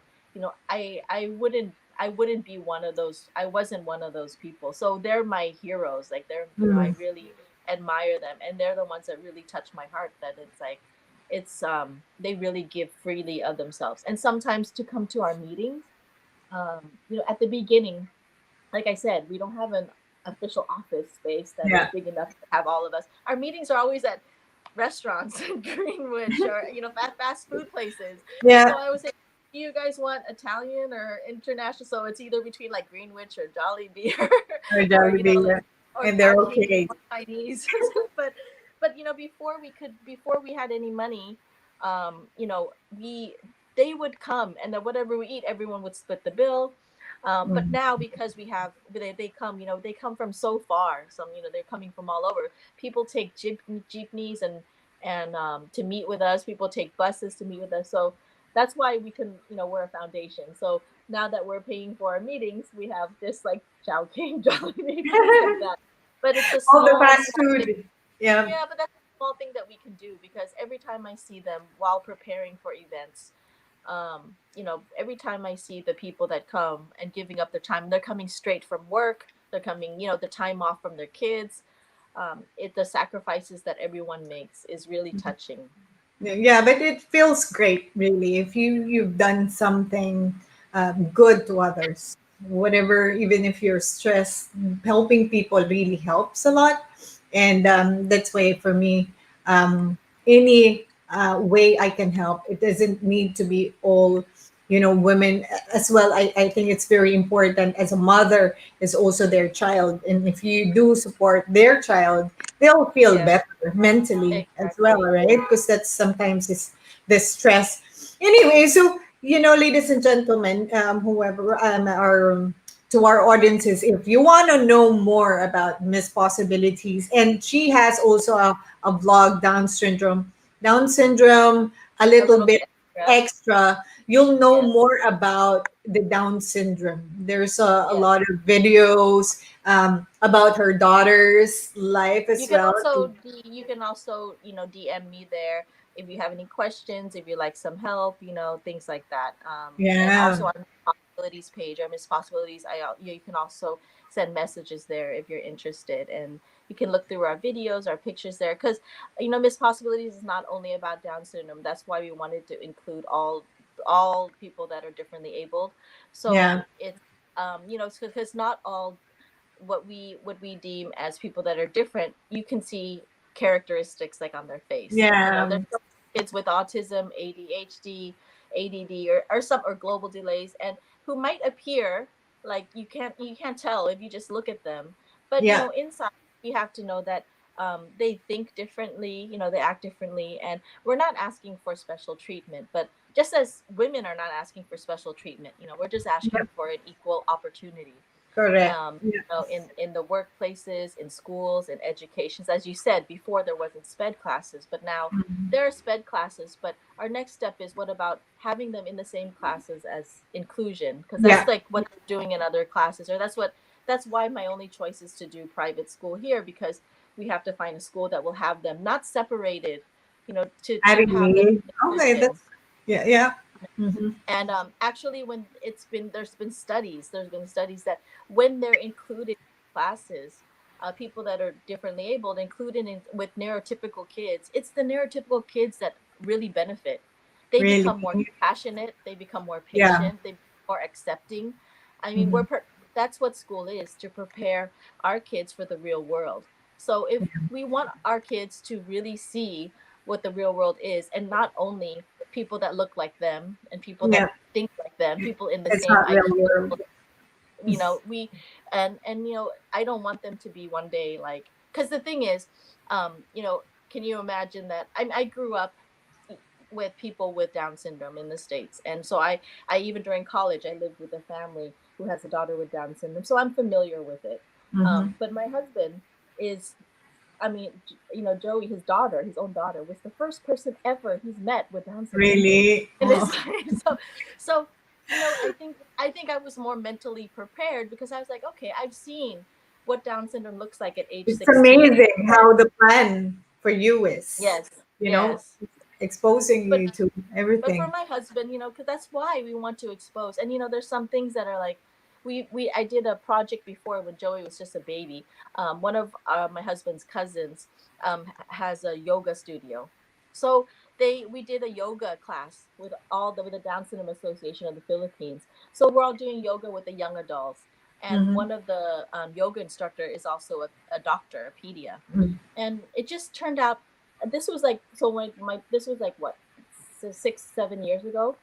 I wouldn't be one of those. I wasn't one of those people. So they're my heroes. Like, they're, I Mm. really admire them, and they're the ones that really touch my heart. That it's like, they really give freely of themselves. And sometimes to come to our meetings, at the beginning, like I said, we don't have an official office space that is Yeah. big enough to have all of us. Our meetings are always at restaurants in Greenwich, or fast food places. Yeah. So I would say, do you guys want Italian or international? So it's either between like Greenwich or Jolly Beer, Or or Jollibee, yeah. or And they're Chinese, okay. or Chinese. but before we had any money, we they would come, and then whatever we eat, everyone would split the bill. But Mm. now, because they come, they come from so far. Some, they're coming from all over. People take jeepneys and to meet with us. People take buses to meet with us. So that's why we can, we're a foundation. So now that we're paying for our meetings, we have this like Chowking, Jollibee, things like that. But it's a All the small, fast food. Yeah. yeah, but that's a small thing that we can do, because every time I see them while preparing for events, every time I see the people that come and giving up their time, they're coming straight from work, they're coming, the time off from their kids. The sacrifices that everyone makes is really touching. Yeah, but it feels great, really, if you've done something good to others. Whatever, even if you're stressed, helping people really helps a lot, and that's why for me, any way I can help, it doesn't need to be all, women as well. I think it's very important, as a mother is also their child, and if you do support their child, they'll feel Yes, better mentally as well, exactly. right? Because that's sometimes is the stress. Anyway, so ladies and gentlemen, whoever our to our audiences, if you want to know more about Miss Possibilities, and she has also a vlog, Down syndrome, a A little little bit bit extra. extra, you'll know Yes, more about the Down syndrome. There's a yes. lot of videos about her daughter's life You as can well. also DM me there if you have any questions, if you like some help, things like that. And Yeah. also on the Possibilities page, or Miss Possibilities, you can also send messages there if you're interested, and you can look through our videos, our pictures there, because Miss Possibilities is not only about Down syndrome. That's why we wanted to include all people that are differently abled. Yeah. So it's because not all what we deem as people that are different, you can see characteristics like on their face. Yeah. There's some kids with autism, ADHD, ADD, or global delays, and who might appear like you can't tell if you just look at them, but Yeah. inside you have to know that they think differently, they act differently, and we're not asking for special treatment. But just as women are not asking for special treatment, we're just Yeah. asking for an equal opportunity, Correct. Yeah. in the workplaces, in schools, in educations. As you said before, there wasn't sped classes, but now there are sped classes. But our next step is, what about having them in the same classes as inclusion? Because that's Yeah. like what they're doing in other classes, or that's why my only choice is to do private school here, because we have to find a school that will have them not separated, to have them Agree. in Okay, inclusion. that's yeah, yeah. Mhm. And actually, when there's been studies that when they're included in classes, people that are differently abled included in with neurotypical kids, it's the neurotypical kids that really benefit. They Really? become more compassionate, they become more Yeah. patient, they become more accepting. I mean, Mhm. that's what school is, to prepare our kids for the real world. So if we want our kids to really see what the real world is, and not only people that look like them and people that Yeah. think like them, people in the It's same not real IQ world. level, we and I don't want them to be one day like, because the thing is, can you imagine that I grew up with people with Down syndrome in the States, and so I even during college I lived with a family who has a daughter with Down syndrome, so I'm familiar with it. Mhm. But my husband is, I mean, Joey, his daughter, his own daughter, was the first person ever he's met with Down syndrome. Really? And Oh, it's like, so, I think I was more mentally prepared because I was like, okay, I've seen what Down syndrome looks like at age it's 16. amazing how the plan for you is, Yes, you know, yes. exposing But you to but for everything. my husband, because that's why we want to expose. And there's some things that are like, we I did a project before when Joey was just a baby. One of my husband's cousins has a yoga studio, so we did a yoga class with the Down Syndrome Association of the Philippines. So we're all doing yoga with the young adults, and Mhm. one of the yoga instructor is also a doctor, a pedia, Mm. and it just turned out. This was like, so when my this was like what, so 6 7 years ago,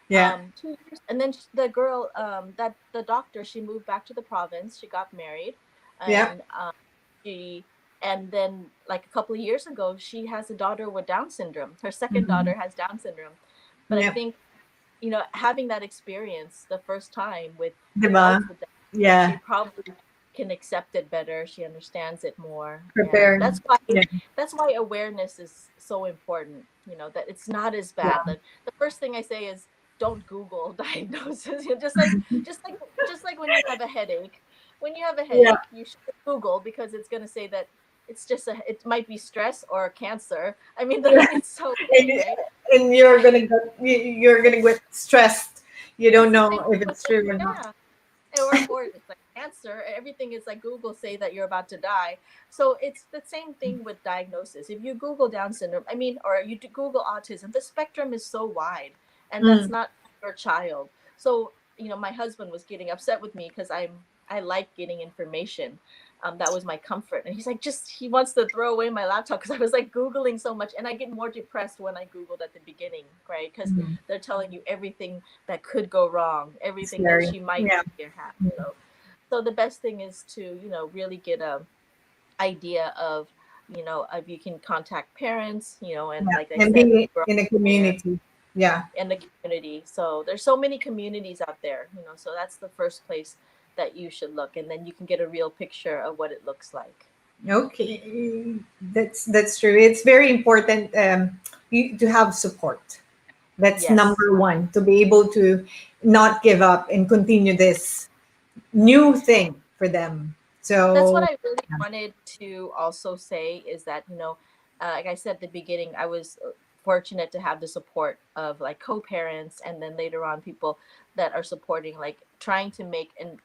Yeah. 2 years. And then the girl, that the doctor, she moved back to the province, she got married, Yeah. and she and then like a couple of years ago she has a daughter with Down syndrome. Her second Mhm. daughter has Down syndrome. But I Yeah. think, having that experience the first time with Diba? adults with that, she Yeah. probably can accept it better. She understands it more, and Prepared. Yeah. that's why awareness is so important. That it's not as bad. Yeah. Like the first thing I say is, don't Google diagnosis. Just like when you have a headache. When you have a Yeah. headache, you should Google, because it's gonna say that it might be stress or cancer. I mean, Yeah. it's so vague, And, right? and you're gonna get stressed. You don't Same know thing if with it's true or not. yeah. Or it's like cancer. Everything is like Google say that you're about to die. So it's the same thing with diagnosis. If you Google Down syndrome, I mean, or you Google autism, the spectrum is so wide, and that's Mm. not your child. So my husband was getting upset with me because I like getting information. That was my comfort, and he's like, just he wants to throw away my laptop because I was like Googling so much, and I get more depressed when I Googled at the beginning, right? Because Mm. they're telling you everything that could go wrong, everything that Scary. she might Yeah. have. So the best thing is to really get a idea of if you can contact parents, and Yeah. like I And said, being we're in a all there community. Yeah. in the community. So there's so many communities out there, so that's the first place that you should look, and then you can get a real picture of what it looks like. Okay. That's true. It's very important, to have support. That's Yes, number one, to be able to not give up and continue this new thing for them. that's what So I really wanted to also say, is that like I said at the beginning, I was fortunate to have the support of like co-parents, and then later on people that are supporting, like trying to make, and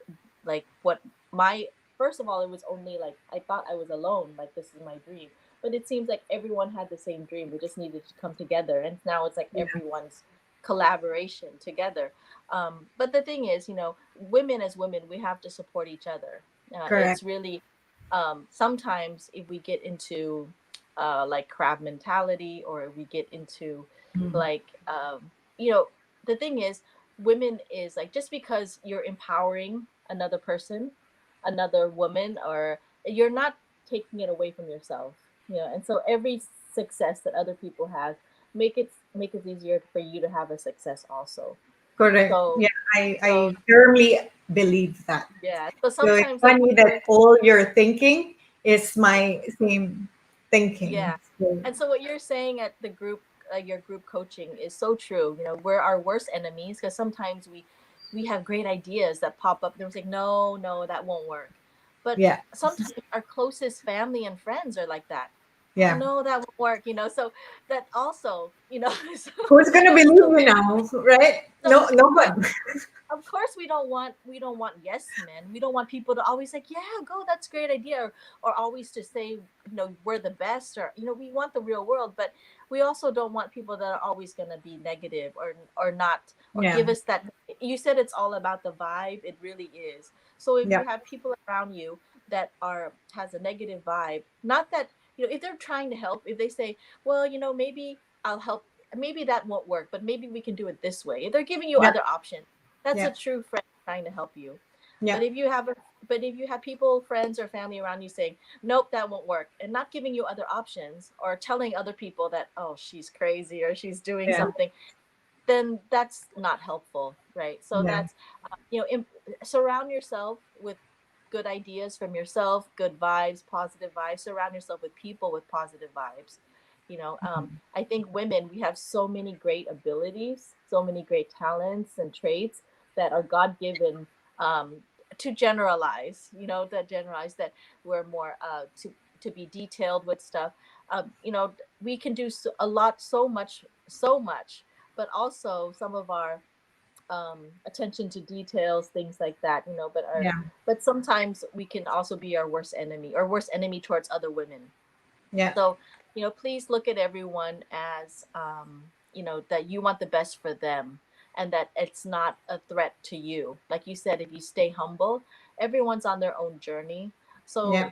like what my first of all, it was only like I thought I was alone, like this is my dream, but it seems like everyone had the same dream. We just needed to come together, and now it's like yeah, everyone's collaboration together. But the thing is, women as women, we have to support each other. correct. It's really, sometimes if we get into like crab mentality, or we get into Mm. like, you know, the thing is, women is like, just because you're empowering another person, another woman, or you're not taking it away from yourself, and so every success that other people have, make it easier for you to have a success also. Correct. So Yeah, so I firmly believe that. yeah, so So it's sometimes like funny when that you're all you're thinking is yeah, my same thinking. yeah. So, And so what you're saying at the group, your group coaching, is so true. We're our worst enemies, because sometimes we have great ideas that pop up. There's like, no, that won't work. But yeah. sometimes our closest family and friends are like that. oh Yeah. no, that won't work, so that also, so, Who's gonna believe so, you now, right? so No, no one. of course we don't want yes men. We don't want people to always like, yeah, go, that's a great idea, or always to say, we're the best, or we want the real world, but we also don't want people that are always going to be negative, or not, or Yeah. give us that. You said it's all about the vibe. It really is. So if Yeah. you have people around you that are has a negative vibe, not that, if they're trying to help, if they say, well, maybe I'll help, maybe that won't work, but maybe we can do it this way, if they're giving you Yeah. other options, that's a Yeah. true friend trying to help you. Yeah. But if you have people, friends or family around you saying, nope, that won't work, and not giving you other options, or telling other people that, oh, she's crazy or she's doing Yeah. something, then that's not helpful, right? So Yeah. that's, surround yourself with good ideas from yourself, good vibes, positive vibes. Surround yourself with people with positive vibes. I think women, we have so many great abilities, so many great talents and traits that are God given. Um, to generalize, that we're more to be detailed with stuff. We can do a lot, so much, but also some of our attention to details, things like that, Yeah. but sometimes we can also be our worst enemy, or worst enemy towards other women. Yeah. So, please look at everyone as, that you want the best for them, and that it's not a threat to you. Like you said, if you stay humble, everyone's on their own journey. Yeah. So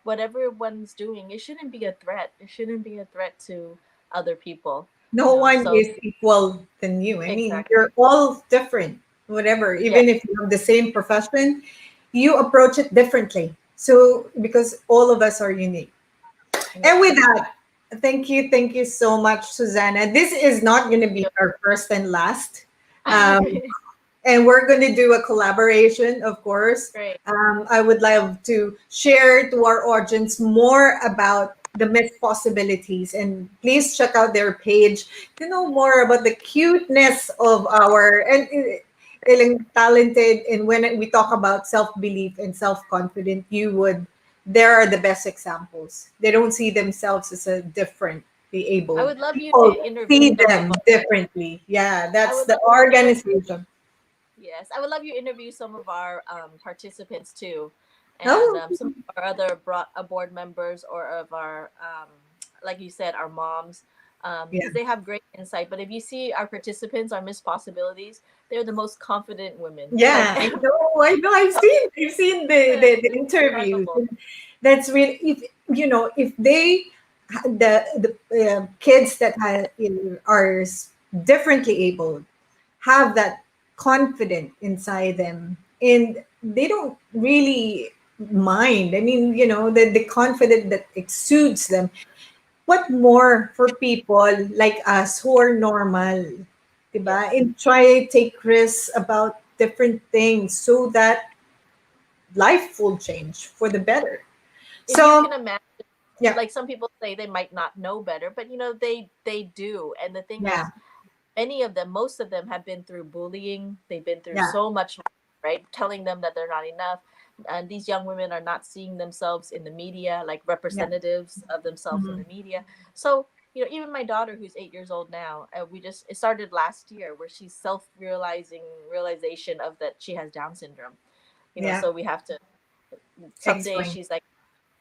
whatever one's doing, it shouldn't be a threat. It shouldn't be a threat to other people. No one So is equal than you. I mean, exactly. you're all different, whatever. Yeah. Even if you have the same profession, you approach it differently. So, because all of us are unique. And Yeah. with that, thank you so much, Susanna. This is not going to be our first and last. Um, and we're going to do a collaboration, of course. Great. I would love to share to our audience more about the myth possibilities, and please check out their page to know more about the cuteness of our and ilang talented. And when we talk about self-belief and self-confident, there are the best examples. They don't see themselves as a differently I able. would love you to People interview see some of them differently. Yeah, I that's would the love you to organization. Yes, I would love you to interview some of our participants too, and Oh, some of our other board members, or of our, like you said, our moms, yeah. because they have great insight. But if you see our participants, our Miss Possibilities, they're the most confident women. Like, Yeah, I know, I know. I've seen the interviews. remarkable. And that's really, if they the kids that are differently able have that confident inside them, and they don't really mind. I mean, the confident that exudes them. What more for people like us who are normal, diba? Yes, And try take risks about different things so that life will change for the better. if you So, can imagine, yeah, like some people say they might not know better, but they do. And the thing yeah, is, most of them have been through bullying. They've been through yeah, so much, right? Telling them that they're not enough. And these young women are not seeing themselves in the media, like yeah. representatives of themselves in Mhm. the media. So, even my daughter, who's 8 years old now, it started last year, where she's realization of that she has Down syndrome. Yeah, So we have to, explain.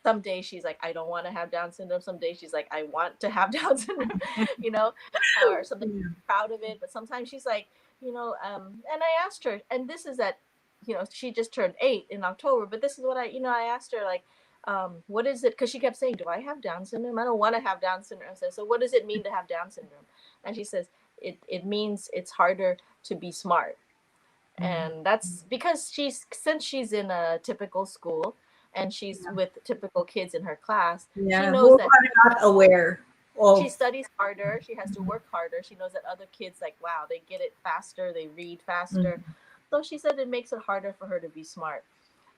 some days she's like, I don't want to have Down syndrome. Some days she's like, I want to have Down syndrome, you know, or something, proud of it. But sometimes she's like, and I asked her, and this is that, she just turned 8 in October, but this is what I asked her, like, what is it? Because she kept saying, do I have Down syndrome? I don't want to have Down syndrome. I said, so what does it mean to have Down syndrome? And she says, it means it's harder to be smart. Mhm. And that's because since she's in a typical school, and she's with typical kids in her class, she Yeah, who knows that are not aware she of. studies harder, she has to work harder. She knows that other kids, like, wow, they get it faster, they read faster. Mhm. So she said it makes it harder for her to be smart.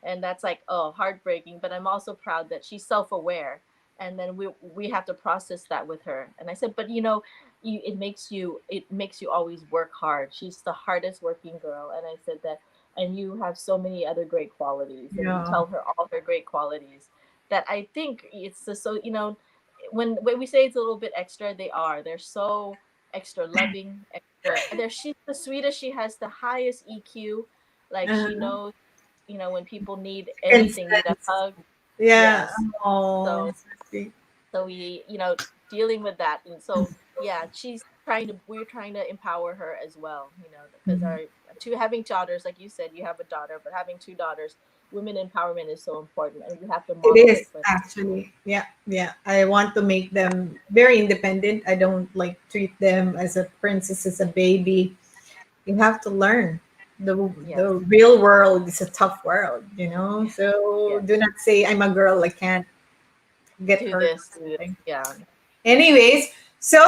And that's like, oh, heartbreaking, but I'm also proud that she's self-aware. And then we have to process that with her. And I said, but it makes you always work hard. She's the hardest working girl. And I said that, and you have so many other great qualities, and we Yeah, tell her all her great qualities, that I think it's just so, when we say it's a little bit extra, they are. They're so extra loving, extra. She's the sweetest. She has the highest EQ. Like she Uh-huh. knows, when people need And anything, need a sense. hug. Yeah. Yes. Oh, So so sweet. so we, dealing with that, and so yeah, we're trying to empower her as well, because Mhm. our having daughters, like you said, you have a daughter, but having two daughters, women empowerment is so important, and you have to It model is it for. actually. Yeah, yeah. I want to make them very independent. I don't like treat them as a princess, as a baby. You have to learn. The Yes. the real world is a tough world, you know. So Yes. do not say I'm a girl, I can't get Do hurt this, or do this. something. Yeah. Anyways, so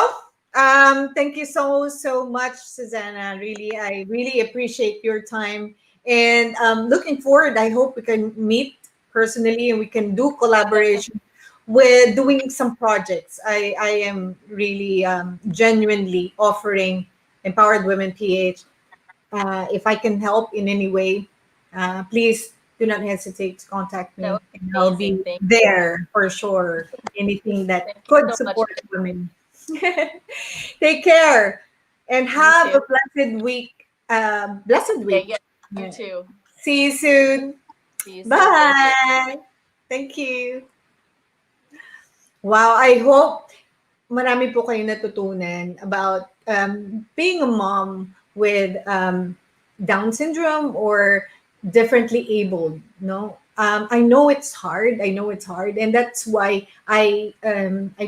thank you so much, Susanna. Really, I really appreciate your time, and looking forward. I hope we can meet personally and we can do collaboration with doing some projects. I am really genuinely offering Empowered Women PH. If I can help in any way, please do not hesitate to contact That me, was and I'll amazing. be Thank you so much. there for sure. Anything that Thank you could so much. support women. Take care and You have a too. blessed week. Blessed Okay, week. yeah, you Yeah. too. See you soon. See you soon. Thank you. Bye. Thank you. Wow, I hope marami po kayong natutunan about being a mom with Down syndrome or differently abled. No, I know it's hard. I know it's hard, and that's why I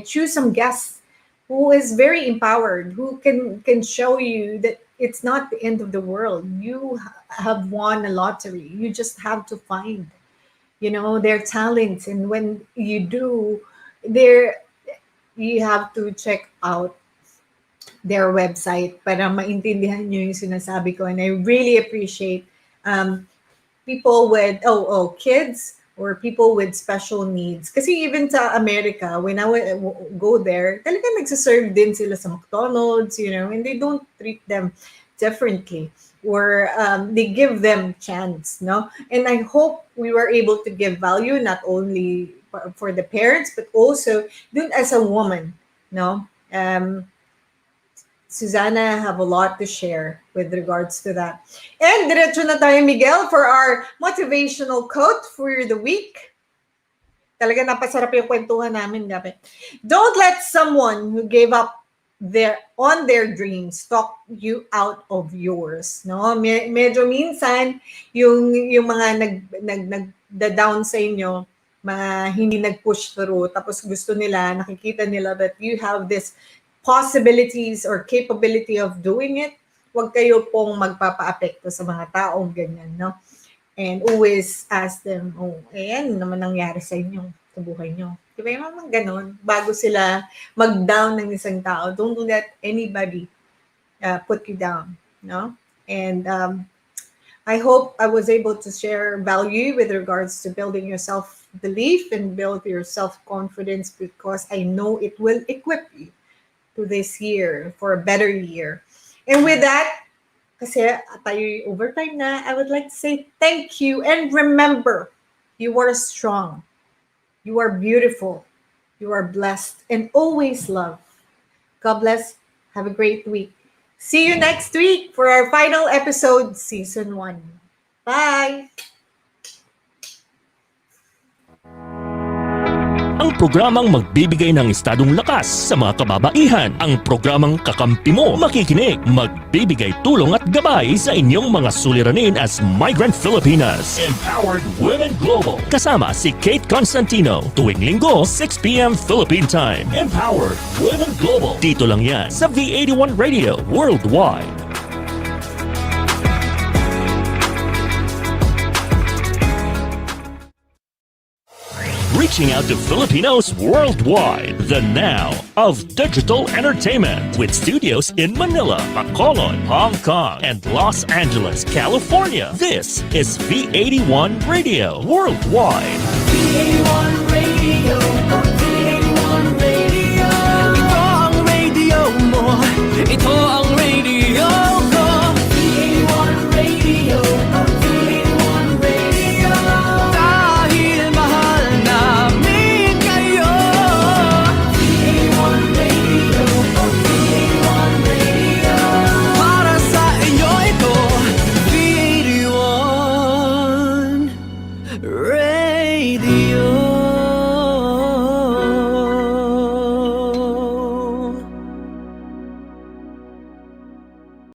choose some guests who is very empowered, who can show you that it's not the end of the world. You have won a lottery. You just have to find, their talents, and when you do, there you have to check out their website para maintindihan nyo yung sinasabi ko. And I really appreciate um, people with, kids or people with special needs. Kasi even sa America, when I go there, talaga nagsaserve din sila sa McDonald's, and they don't treat them differently, or they give them chance, no? And I hope we were able to give value not only for the parents, but also dun as a woman, no? Suzanna have a lot to share with regards to that. And diretso na tayo, Miguel, for our motivational quote for the week. Talaga napasarap yung kwentuhan namin, gabi. Don't let someone who gave up on their dreams talk you out of yours, no? Medyo minsan yung mga nagda-down sa inyo, mga hindi nag-push through, tapos gusto nila, nakikita nila that you have this possibilities or capability of doing it, huwag kayo pong magpapa-apekto sa mga taong ganyan, no? And always ask them, ayan naman nangyari sa inyo, sa buhay nyo. Di ba yung mga ganon? Bago sila mag-down ng isang tao, don't do that anybody put you down, no? And I hope I was able to share value with regards to building your self-belief and build your self-confidence, because I know it will equip you to this year for a better year. And with that, kasi tayo overtime na, I would like to say thank you. And remember, you are strong. You are beautiful. You are blessed and always loved. God bless. Have a great week. See you next week for our final episode, Season 1. Bye! Ang programang magbibigay ng estadong lakas sa mga kababaihan. Ang programang kakampi mo makikinig, magbibigay tulong at gabay sa inyong mga suliranin as migrant Filipinas. Empowered Women Global. Kasama si Kate Constantino. Tuwing linggo, 6 p.m. Philippine Time. Empowered Women Global. Dito lang yan sa V81 Radio Worldwide. Reaching out to Filipinos worldwide, the now of digital entertainment with studios in Manila, Bacolod, Hong Kong, and Los Angeles, California. This is V81 Radio Worldwide. V81 Radio, V81 Radio. Ito ang radio mo, ito ang